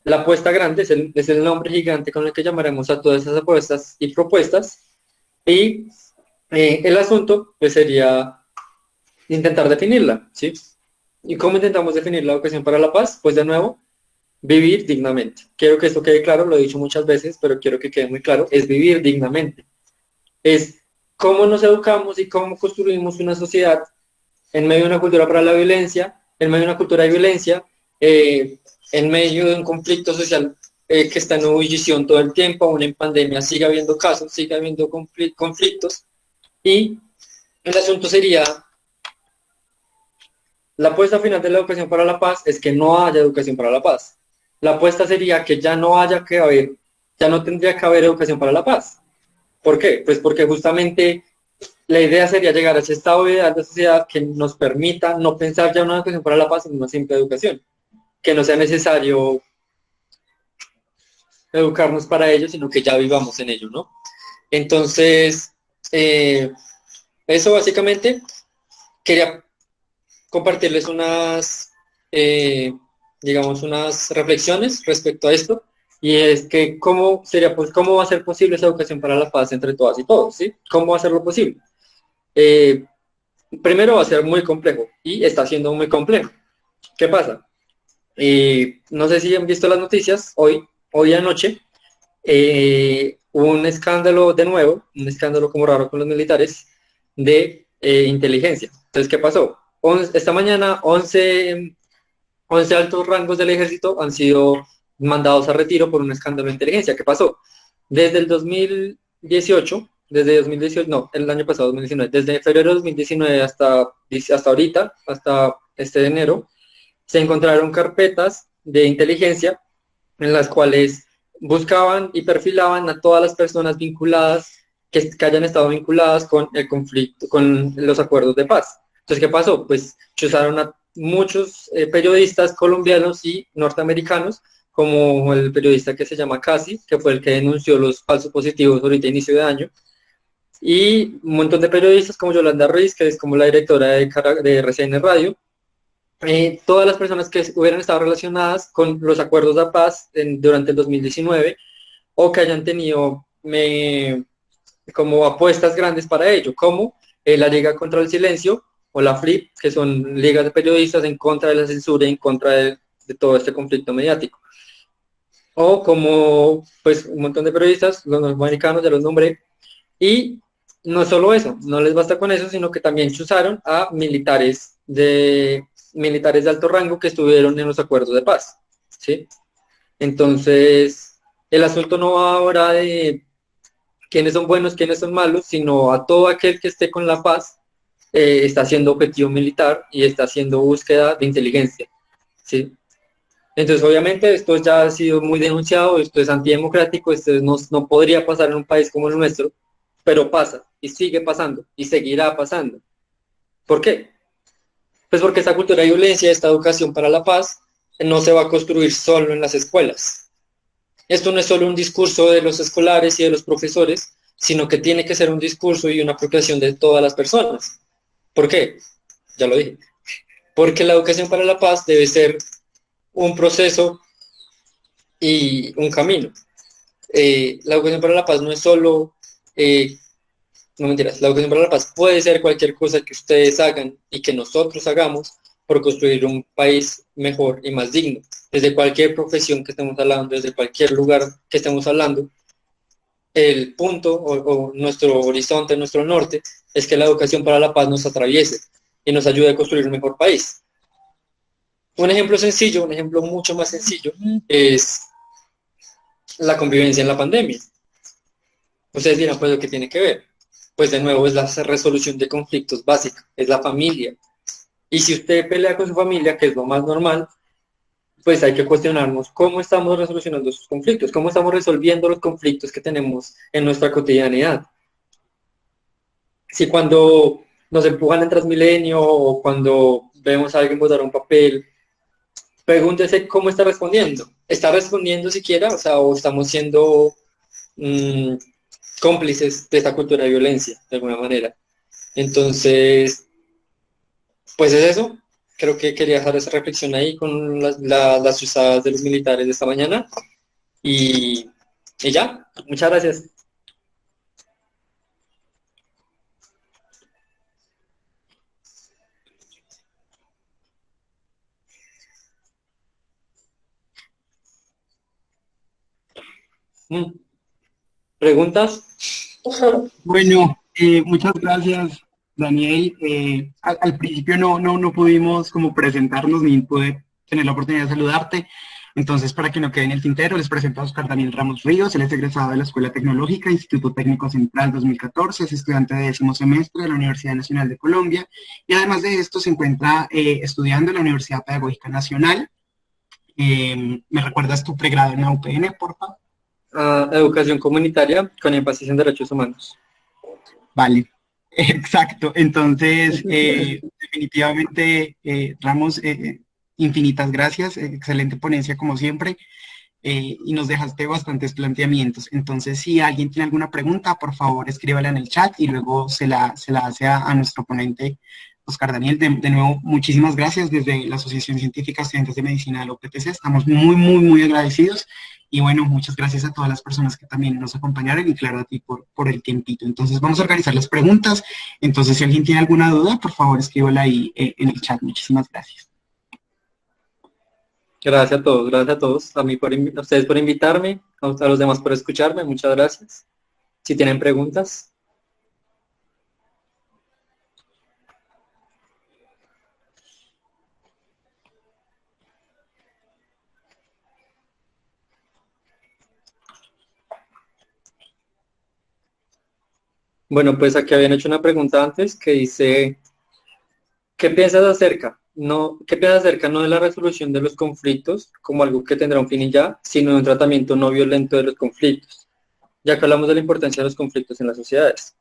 la apuesta grande, es el nombre gigante con el que llamaremos a todas esas apuestas y propuestas. Y el asunto, pues, sería intentar definirla, ¿sí? ¿Y cómo intentamos definir la educación para la paz? Pues, de nuevo, vivir dignamente. Quiero que esto quede claro, lo he dicho muchas veces, pero quiero que quede muy claro, es vivir dignamente. Es cómo nos educamos y cómo construimos una sociedad en medio de una cultura para la violencia, en medio de una cultura de violencia, en medio de un conflicto social que está en ebullición todo el tiempo, aún en pandemia sigue habiendo casos, sigue habiendo conflictos, y el asunto sería, la apuesta final de la educación para la paz es que no haya educación para la paz. La apuesta sería que ya no tendría que haber educación para la paz. ¿Por qué? Pues porque justamente la idea sería llegar a ese estado ideal de sociedad que nos permita no pensar ya en una educación para la paz, sino una simple educación. Que no sea necesario educarnos para ello, sino que ya vivamos en ello, ¿no? Entonces, eso básicamente, quería compartirles digamos, unas reflexiones respecto a esto, y es que cómo va a ser posible esa educación para la paz entre todas y todos, ¿sí? ¿Cómo va a ser lo posible? Primero va a ser muy complejo, y está siendo muy complejo. ¿Qué pasa? No sé si han visto las noticias, hoy anoche, hubo un escándalo de nuevo, un escándalo como raro con los militares, de inteligencia. Entonces, ¿qué pasó? Esta mañana 11 altos rangos del ejército han sido mandados a retiro por un escándalo de inteligencia. ¿Qué pasó? Desde el 2018, no, el año pasado, 2019, desde febrero de 2019 hasta ahorita, hasta este de enero, se encontraron carpetas de inteligencia en las cuales buscaban y perfilaban a todas las personas vinculadas, que hayan estado vinculadas con el conflicto, con los acuerdos de paz. Entonces, ¿qué pasó? Pues chuzaron a muchos periodistas colombianos y norteamericanos, como el periodista que se llama Casi, que fue el que denunció los falsos positivos ahorita a inicio de año, y un montón de periodistas como Yolanda Ruiz, que es como la directora de RCN Radio, todas las personas que hubieran estado relacionadas con los acuerdos de paz durante el 2019 o que hayan tenido como apuestas grandes para ello, como la Liga contra el Silencio o la FLIP, que son ligas de periodistas en contra de la censura y en contra de todo este conflicto mediático. O como pues un montón de periodistas, los norteamericanos, ya los nombré, y no solo eso, no les basta con eso, sino que también chuzaron a militares de alto rango que estuvieron en los acuerdos de paz, ¿sí? Entonces, el asunto no va ahora de quiénes son buenos, quiénes son malos, sino a todo aquel que esté con la paz, está haciendo objetivo militar y está haciendo búsqueda de inteligencia, ¿sí? Entonces, obviamente, esto ya ha sido muy denunciado, esto es antidemocrático, esto no podría pasar en un país como el nuestro, pero pasa, y sigue pasando, y seguirá pasando. ¿Por qué? Pues porque esta cultura de violencia, esta educación para la paz, no se va a construir solo en las escuelas. Esto no es solo un discurso de los escolares y de los profesores, sino que tiene que ser un discurso y una apropiación de todas las personas. ¿Por qué? Ya lo dije. Porque la educación para la paz debe ser un proceso y un camino. La educación para la paz no es solo, no mentiras, la educación para la paz puede ser cualquier cosa que ustedes hagan y que nosotros hagamos por construir un país mejor y más digno. Desde cualquier profesión que estemos hablando, desde cualquier lugar que estemos hablando, el punto o nuestro horizonte, nuestro norte, es que la educación para la paz nos atraviese y nos ayude a construir un mejor país. Un ejemplo sencillo, un ejemplo mucho más sencillo, es la convivencia en la pandemia. Ustedes dirán, pues, ¿lo que tiene que ver? Pues de nuevo es la resolución de conflictos básica, es la familia. Y si usted pelea con su familia, que es lo más normal, pues hay que cuestionarnos cómo estamos resolucionando esos conflictos, cómo estamos resolviendo los conflictos que tenemos en nuestra cotidianidad. Si cuando nos empujan en Transmilenio o cuando vemos a alguien botar un papel, pregúntese cómo está respondiendo. ¿Está respondiendo siquiera? O sea, o estamos siendo cómplices de esta cultura de violencia, de alguna manera. Entonces, pues es eso. Creo que quería dejar esa reflexión ahí con las usadas de los militares de esta mañana. Y ya, muchas gracias. ¿Preguntas? Bueno, muchas gracias, Daniel. Al principio no pudimos como presentarnos ni poder tener la oportunidad de saludarte. Entonces, para que no quede en el tintero, les presento a Oscar Daniel Ramos Ríos. Él es egresado de la Escuela Tecnológica, Instituto Técnico Central 2014, es estudiante de 10º semestre de la Universidad Nacional de Colombia y además de esto se encuentra estudiando en la Universidad Pedagógica Nacional. ¿Me recuerdas tu pregrado en la UPN, por favor? Educación comunitaria con énfasis en derechos humanos. Vale, exacto. Entonces, definitivamente, Ramos, infinitas gracias, excelente ponencia como siempre, y nos dejaste bastantes planteamientos. Entonces, si alguien tiene alguna pregunta, por favor, escríbala en el chat y luego se la hace a nuestro ponente, Oscar Daniel. De nuevo, muchísimas gracias desde la Asociación Científica Estudiantes de Medicina de la UPTC. Estamos muy agradecidos. Y bueno, muchas gracias a todas las personas que también nos acompañaron y claro a ti por el tiempito. Entonces vamos a organizar las preguntas. Entonces si alguien tiene alguna duda, por favor escríbala ahí en el chat. Muchísimas gracias. Gracias a todos, a ustedes por invitarme, a los demás por escucharme, muchas gracias. Si tienen preguntas. Bueno, pues aquí habían hecho una pregunta antes que dice, ¿qué piensas acerca? ¿Qué piensas acerca no de la resolución de los conflictos como algo que tendrá un fin y ya, sino de un tratamiento no violento de los conflictos? Ya que hablamos de la importancia de los conflictos en las sociedades.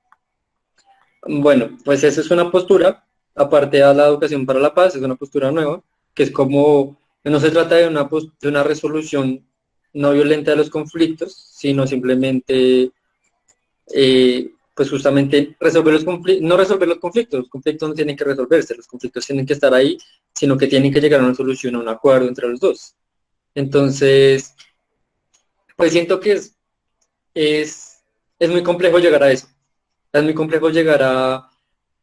Bueno, pues esa es una postura, aparte de la educación para la paz, es una postura nueva, que es como, no se trata de una resolución no violenta de los conflictos, sino simplemente pues justamente resolver los conflictos, no resolver los conflictos no tienen que resolverse, los conflictos tienen que estar ahí, sino que tienen que llegar a una solución, a un acuerdo entre los dos. Entonces, pues siento que es muy complejo llegar a eso, es muy complejo llegar a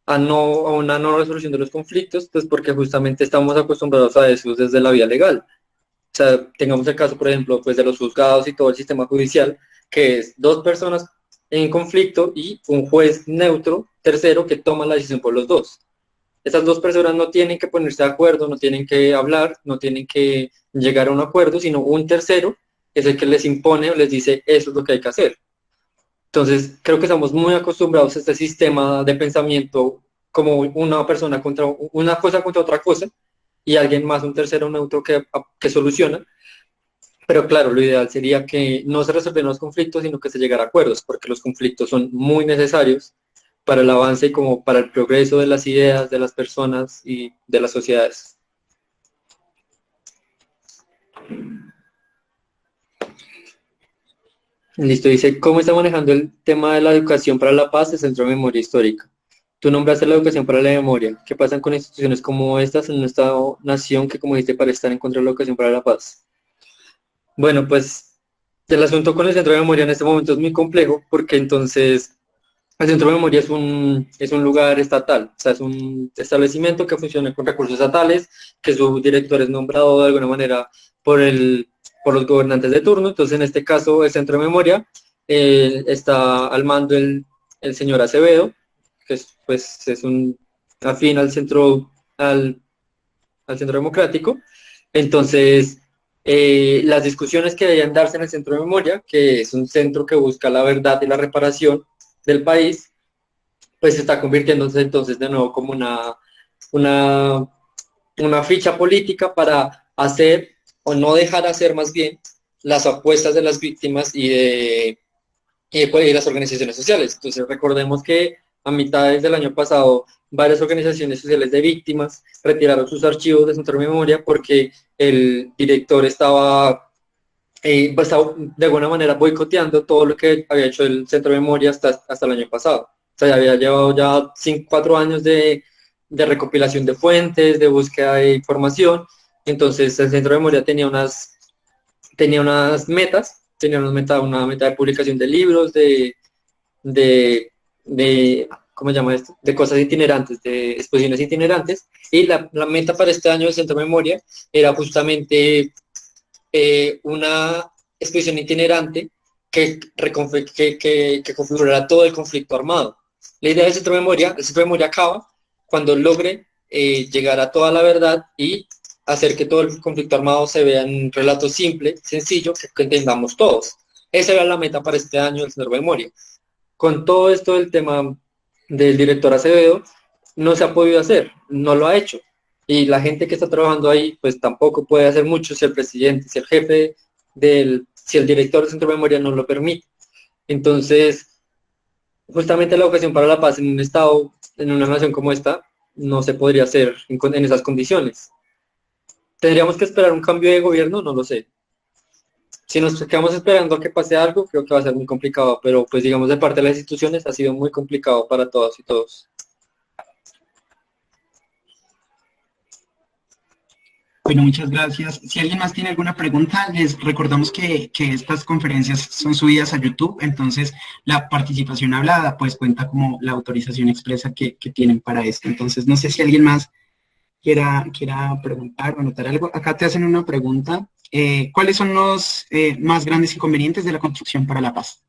una no resolución de los conflictos, pues porque justamente estamos acostumbrados a eso desde la vía legal. O sea, tengamos el caso, por ejemplo, pues de los juzgados y todo el sistema judicial, que es dos personas en conflicto y un juez neutro, tercero, que toma la decisión por los dos. Esas dos personas no tienen que ponerse de acuerdo, no tienen que hablar, no tienen que llegar a un acuerdo, sino un tercero es el que les impone o les dice eso es lo que hay que hacer. Entonces, creo que estamos muy acostumbrados a este sistema de pensamiento como una persona contra una cosa contra otra cosa y alguien más, un tercero neutro que soluciona. Pero claro, lo ideal sería que no se resolvieran los conflictos, sino que se llegara a acuerdos, porque los conflictos son muy necesarios para el avance y como para el progreso de las ideas, de las personas y de las sociedades. Listo, dice, ¿cómo está manejando el tema de la educación para la paz el Centro de Memoria Histórica? Tú nombraste la educación para la memoria. ¿Qué pasa con instituciones como estas en un Estado-nación que, como dijiste, parece estar en contra de la educación para la paz? Bueno, pues el asunto con el Centro de Memoria en este momento es muy complejo porque entonces el Centro de Memoria es un lugar estatal, o sea, es un establecimiento que funciona con recursos estatales, que su director es nombrado de alguna manera por por los gobernantes de turno. Entonces, en este caso, el Centro de Memoria está al mando el señor Acevedo, que pues, es un afín al centro democrático. Entonces, las discusiones que debían darse en el Centro de Memoria, que es un centro que busca la verdad y la reparación del país, pues se está convirtiéndose entonces de nuevo como una, una ficha política para hacer o no dejar hacer más bien las apuestas de las víctimas y las organizaciones sociales. Entonces recordemos que a mitades del año pasado varias organizaciones sociales de víctimas retiraron sus archivos de Centro de Memoria porque el director estaba de alguna manera boicoteando todo lo que había hecho el Centro de Memoria hasta el año pasado. O sea, ya había llevado ya 4 años de recopilación de fuentes, de búsqueda de información. Entonces el Centro de Memoria tenía unas metas, tenía una meta de publicación de libros, ¿cómo se llama esto? De cosas itinerantes, de exposiciones itinerantes. Y la meta para este año del Centro de Memoria era justamente una exposición itinerante que configurara todo el conflicto armado. La idea del Centro de Memoria, el Centro de Memoria acaba cuando logre llegar a toda la verdad y hacer que todo el conflicto armado se vea en un relato simple, sencillo, que entendamos todos. Esa era la meta para este año del Centro de Memoria. Con todo esto del tema del director Acevedo, no se ha podido hacer, no lo ha hecho. Y la gente que está trabajando ahí, pues tampoco puede hacer mucho si el presidente, si el jefe si el director del Centro de Memoria no lo permite. Entonces, justamente la educación para la paz en un estado, en una nación como esta, no se podría hacer en esas condiciones. ¿Tendríamos que esperar un cambio de gobierno? No lo sé. Si nos quedamos esperando a que pase algo, creo que va a ser muy complicado, pero pues digamos de parte de las instituciones ha sido muy complicado para todas y todos. Bueno, muchas gracias. Si alguien más tiene alguna pregunta, les recordamos que estas conferencias son subidas a YouTube, entonces la participación hablada pues cuenta como la autorización expresa que tienen para esto. Entonces, no sé si alguien más quiera preguntar o anotar algo. Acá te hacen una pregunta. ¿Cuáles son los más grandes inconvenientes de la construcción para la paz?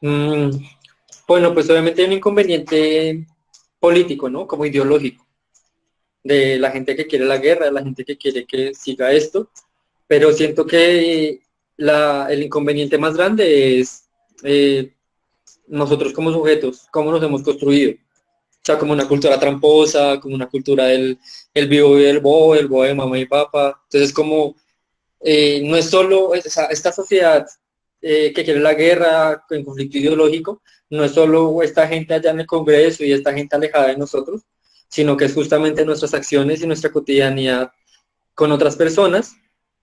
Bueno, pues obviamente hay un inconveniente político, ¿no? Como ideológico, de la gente que quiere la guerra, de la gente que quiere que siga esto, pero siento que el inconveniente más grande es nosotros como sujetos, cómo nos hemos construido. O sea, como una cultura tramposa, como una cultura el vivo y el bobo de mamá y papá. Entonces, como no es solo esta sociedad que quiere la guerra, en conflicto ideológico, no es solo esta gente allá en el Congreso y esta gente alejada de nosotros, sino que es justamente nuestras acciones y nuestra cotidianidad con otras personas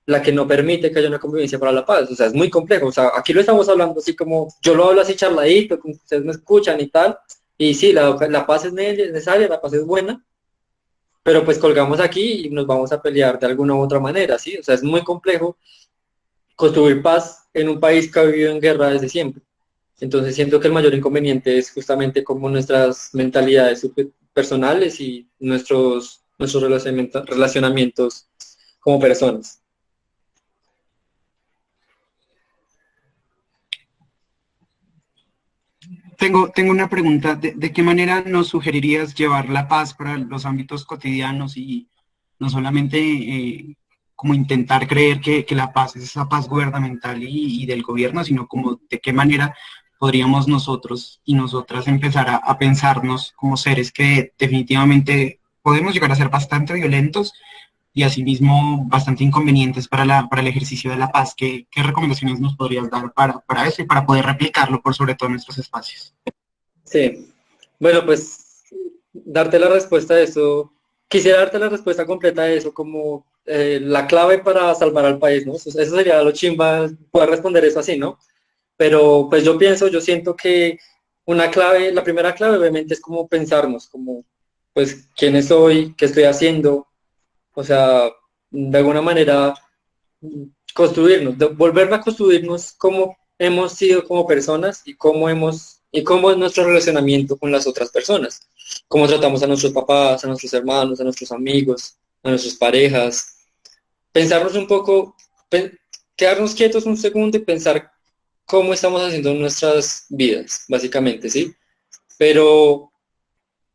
la que no permite que haya una convivencia para la paz. O sea, es muy complejo. O sea, aquí lo estamos hablando así como, yo lo hablo así charladito, como ustedes me escuchan y tal, y sí, la paz es necesaria, la paz es buena, pero pues colgamos aquí y nos vamos a pelear de alguna u otra manera, ¿sí? O sea, es muy complejo construir paz en un país que ha vivido en guerra desde siempre. Entonces siento que el mayor inconveniente es justamente como nuestras mentalidades personales y nuestros relacionamientos como personas. Tengo una pregunta. ¿De qué manera nos sugerirías llevar la paz para los ámbitos cotidianos y no solamente como intentar creer que la paz es esa paz gubernamental y del gobierno, sino como de qué manera podríamos nosotros y nosotras empezar a pensarnos como seres que definitivamente podemos llegar a ser bastante violentos y asimismo bastante inconvenientes para el ejercicio de la paz? ¿Qué recomendaciones nos podrías dar para eso y para poder replicarlo por sobre todo en nuestros espacios? Sí, bueno, pues darte la respuesta a eso, quisiera darte la respuesta completa de eso, como la clave para salvar al país, ¿no? Eso sería lo chimba poder responder eso así, ¿no? Pero pues yo siento que una clave, la primera clave obviamente es como pensarnos, como pues quién soy, qué estoy haciendo, o sea, de alguna manera construirnos, volver a construirnos cómo hemos sido como personas y cómo es nuestro relacionamiento con las otras personas, cómo tratamos a nuestros papás, a nuestros hermanos, a nuestros amigos, a nuestras parejas, pensarnos un poco, quedarnos quietos un segundo y pensar cómo estamos haciendo nuestras vidas, básicamente, ¿sí? Pero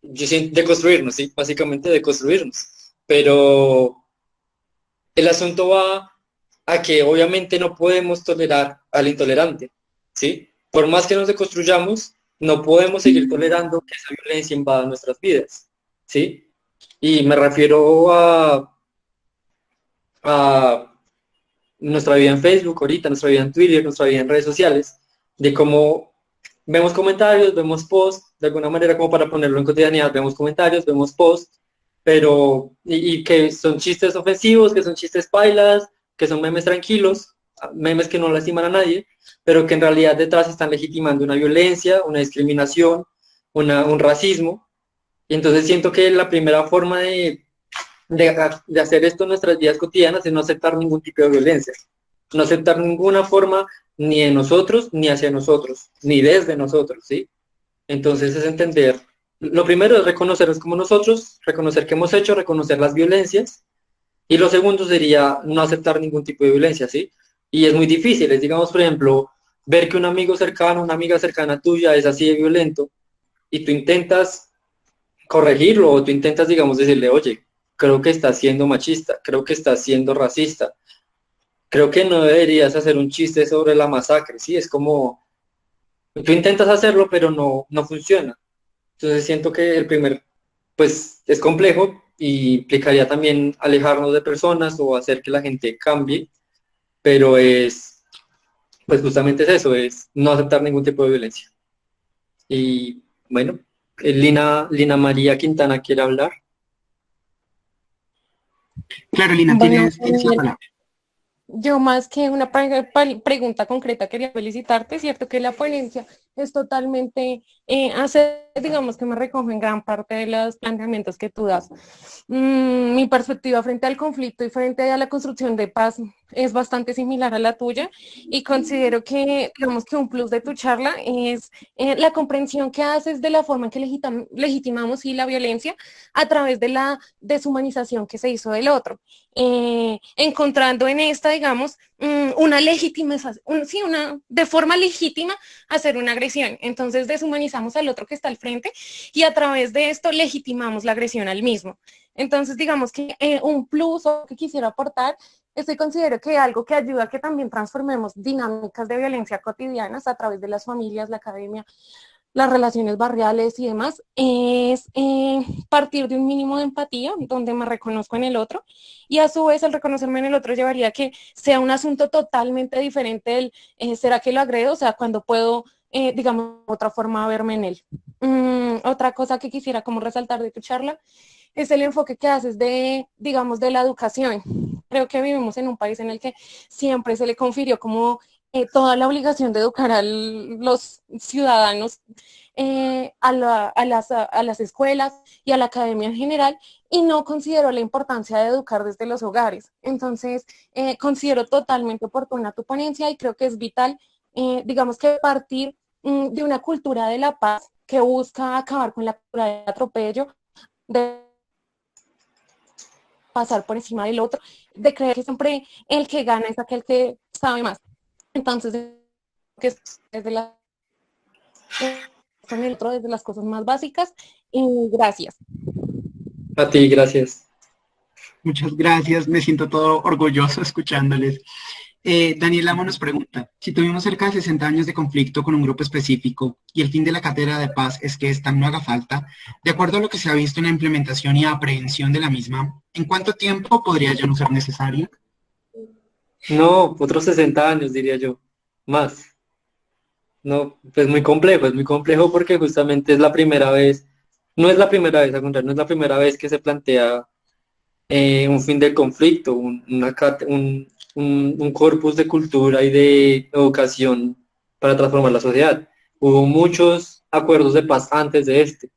yo siento de construirnos, ¿sí? Básicamente de construirnos. Pero el asunto va a que obviamente no podemos tolerar al intolerante, ¿sí? Por más que nos deconstruyamos, no podemos seguir tolerando que esa violencia invada nuestras vidas, ¿sí? Y me refiero a nuestra vida en Facebook ahorita, nuestra vida en Twitter, nuestra vida en redes sociales, de cómo vemos comentarios, vemos posts, de alguna manera como para ponerlo en cotidianidad, vemos comentarios, vemos posts, pero, y que son chistes ofensivos, que son chistes pailas, que son memes tranquilos, memes que no lastiman a nadie, pero que en realidad detrás están legitimando una violencia, una discriminación, un racismo, y entonces siento que la primera forma de hacer esto en nuestras vidas cotidianas es no aceptar ningún tipo de violencia, no aceptar ninguna forma ni de nosotros, ni hacia nosotros, ni desde nosotros, ¿sí? Entonces es entender, lo primero es reconocernos como nosotros, reconocer qué hemos hecho, reconocer las violencias, y lo segundo sería no aceptar ningún tipo de violencia, ¿sí? Y es muy difícil, es digamos, por ejemplo, ver que un amigo cercano, una amiga cercana tuya es así de violento, y tú intentas corregirlo, o tú intentas, digamos, decirle, oye, creo que estás siendo machista, creo que estás siendo racista, creo que no deberías hacer un chiste sobre la masacre, ¿sí? Es como, tú intentas hacerlo, pero no funciona. Entonces siento que el primer, pues es complejo y implicaría también alejarnos de personas o hacer que la gente cambie, pero pues justamente es eso, es no aceptar ningún tipo de violencia. Y bueno, Lina María Quintana quiere hablar. Claro, Lina, Bueno, tienes la palabra. yo más que una pregunta concreta quería felicitarte, cierto que la ponencia es totalmente, digamos que me recojo en gran parte de los planteamientos que tú das. Mi perspectiva frente al conflicto y frente a la construcción de paz es bastante similar a la tuya y considero que, digamos que un plus de tu charla es la comprensión que haces de la forma en que legitimamos y la violencia a través de la deshumanización que se hizo del otro. Encontrando en esta, digamos, una legitimización, sí, de forma legítima hacer una agresión. Entonces deshumanizamos al otro que está al frente y a través de esto legitimamos la agresión al mismo. Entonces, digamos que un plus o que quisiera aportar es que considero que algo que ayuda a que también transformemos dinámicas de violencia cotidianas a través de las familias, la academia, las relaciones barriales y demás, es partir de un mínimo de empatía, donde me reconozco en el otro, y a su vez el reconocerme en el otro llevaría a que sea un asunto totalmente diferente del, ¿será que lo agredo? O sea, cuando puedo, digamos, otra forma de verme en él. Otra cosa que quisiera como resaltar de tu charla es el enfoque que haces de, digamos, de la educación. Creo que vivimos en un país en el que siempre se le confirió como toda la obligación de educar a los ciudadanos, a las escuelas y a la academia en general, y no considero la importancia de educar desde los hogares. Entonces, considero totalmente oportuna tu ponencia y creo que es vital, digamos que partir de una cultura de la paz que busca acabar con la cultura de atropello, de pasar por encima del otro, de creer que siempre el que gana es aquel que sabe más. Entonces, que desde la con el otro desde las cosas más básicas. Y gracias. A ti, gracias. Muchas gracias, me siento todo orgulloso escuchándoles. Daniel Lamo nos pregunta, si tuvimos cerca de 60 años de conflicto con un grupo específico y el fin de la cátedra de paz es que esta no haga falta, de acuerdo a lo que se ha visto en la implementación y aprehensión de la misma, ¿en cuánto tiempo podría ya no ser necesario? No, otros 60 años, diría yo, más. No, pues es muy complejo porque justamente es la primera vez, no es la primera vez, al contrario, no es la primera vez que se plantea un fin del conflicto, un corpus de cultura y de educación para transformar la sociedad. Hubo muchos acuerdos de paz antes de este,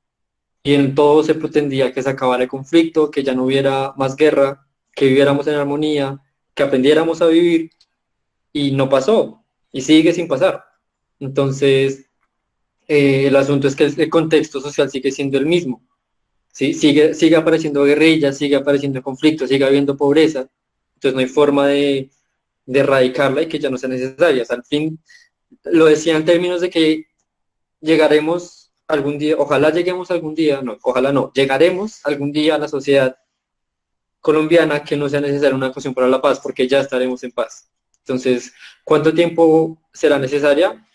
y en todo se pretendía que se acabara el conflicto, que ya no hubiera más guerra, que viviéramos en armonía, que aprendiéramos a vivir, y no pasó, y sigue sin pasar. Entonces, el asunto es que el contexto social sigue siendo el mismo, ¿sí? Sigue apareciendo guerrillas, sigue apareciendo conflictos, sigue habiendo pobreza, entonces no hay forma de erradicarla y que ya no sea necesaria. O sea, al fin, lo decía en términos de que llegaremos algún día, ojalá lleguemos algún día, no, ojalá no, llegaremos algún día a la sociedad colombiana que no sea necesaria una ecuación para la paz, porque ya estaremos en paz. Entonces, ¿cuánto tiempo será necesaria?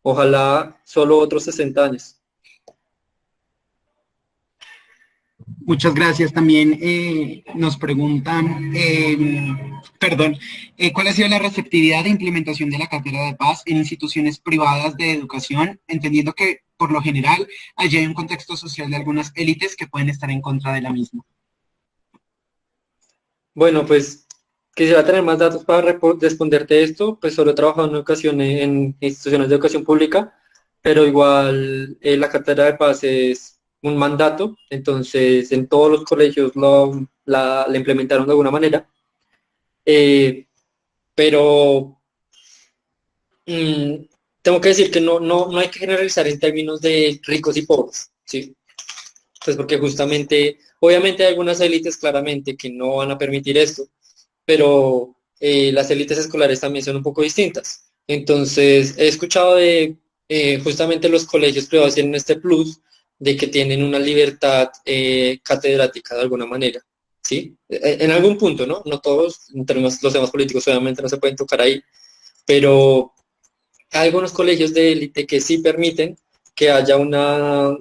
Ojalá solo otros 60 años. Muchas gracias. También nos preguntan, perdón, ¿cuál ha sido la receptividad de implementación de la Cátedra de Paz en instituciones privadas de educación, entendiendo que por lo general allí hay un contexto social de algunas élites que pueden estar en contra de la misma? Bueno, pues quisiera tener más datos para responderte esto, pues solo he trabajado en educación en instituciones de educación pública, pero igual la Cátedra de Paz es un mandato, entonces en todos los colegios la implementaron de alguna manera, eh, pero mm, tengo que decir que no hay que generalizar en términos de ricos y pobres, ¿sí? Pues porque justamente, obviamente hay algunas élites claramente que no van a permitir esto, pero las élites escolares también son un poco distintas. Entonces, he escuchado de justamente los colegios privados tienen este plus de que tienen una libertad catedrática de alguna manera, ¿sí? En algún punto, ¿no? No todos, en términos, los temas políticos obviamente no se pueden tocar ahí, pero hay algunos colegios de élite que sí permiten que haya una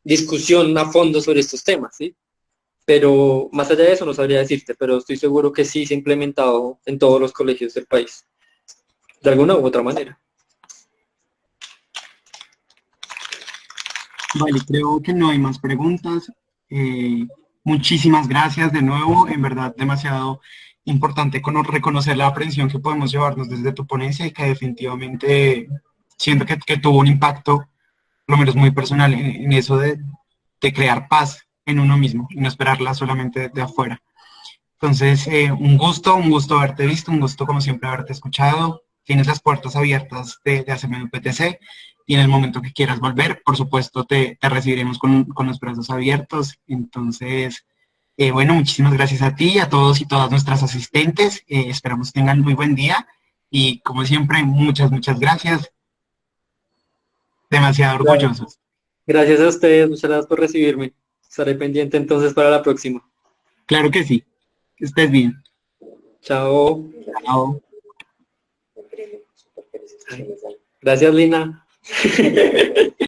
discusión a fondo sobre estos temas, ¿sí? Pero más allá de eso no sabría decirte, pero estoy seguro que sí se ha implementado en todos los colegios del país, de alguna u otra manera. Vale, creo que no hay más preguntas. Muchísimas gracias de nuevo, en verdad demasiado importante reconocer la aprehensión que podemos llevarnos desde tu ponencia y que definitivamente siento que tuvo un impacto, por lo menos muy personal, en eso de crear paz en uno mismo y no esperarla solamente de afuera. Entonces, un gusto haberte visto, un gusto como siempre haberte escuchado. Tienes las puertas abiertas de ACM PTC y en el momento que quieras volver, por supuesto, te recibiremos con los brazos abiertos. Entonces, bueno, muchísimas gracias a ti, a todos y todas nuestras asistentes. Esperamos que tengan muy buen día y como siempre, muchas gracias. Demasiado Claro. orgullosos. Gracias a ustedes, muchas gracias por recibirme. Estaré pendiente entonces para la próxima. Claro que sí. Que estés bien. Chao. Chao. Gracias, Lina.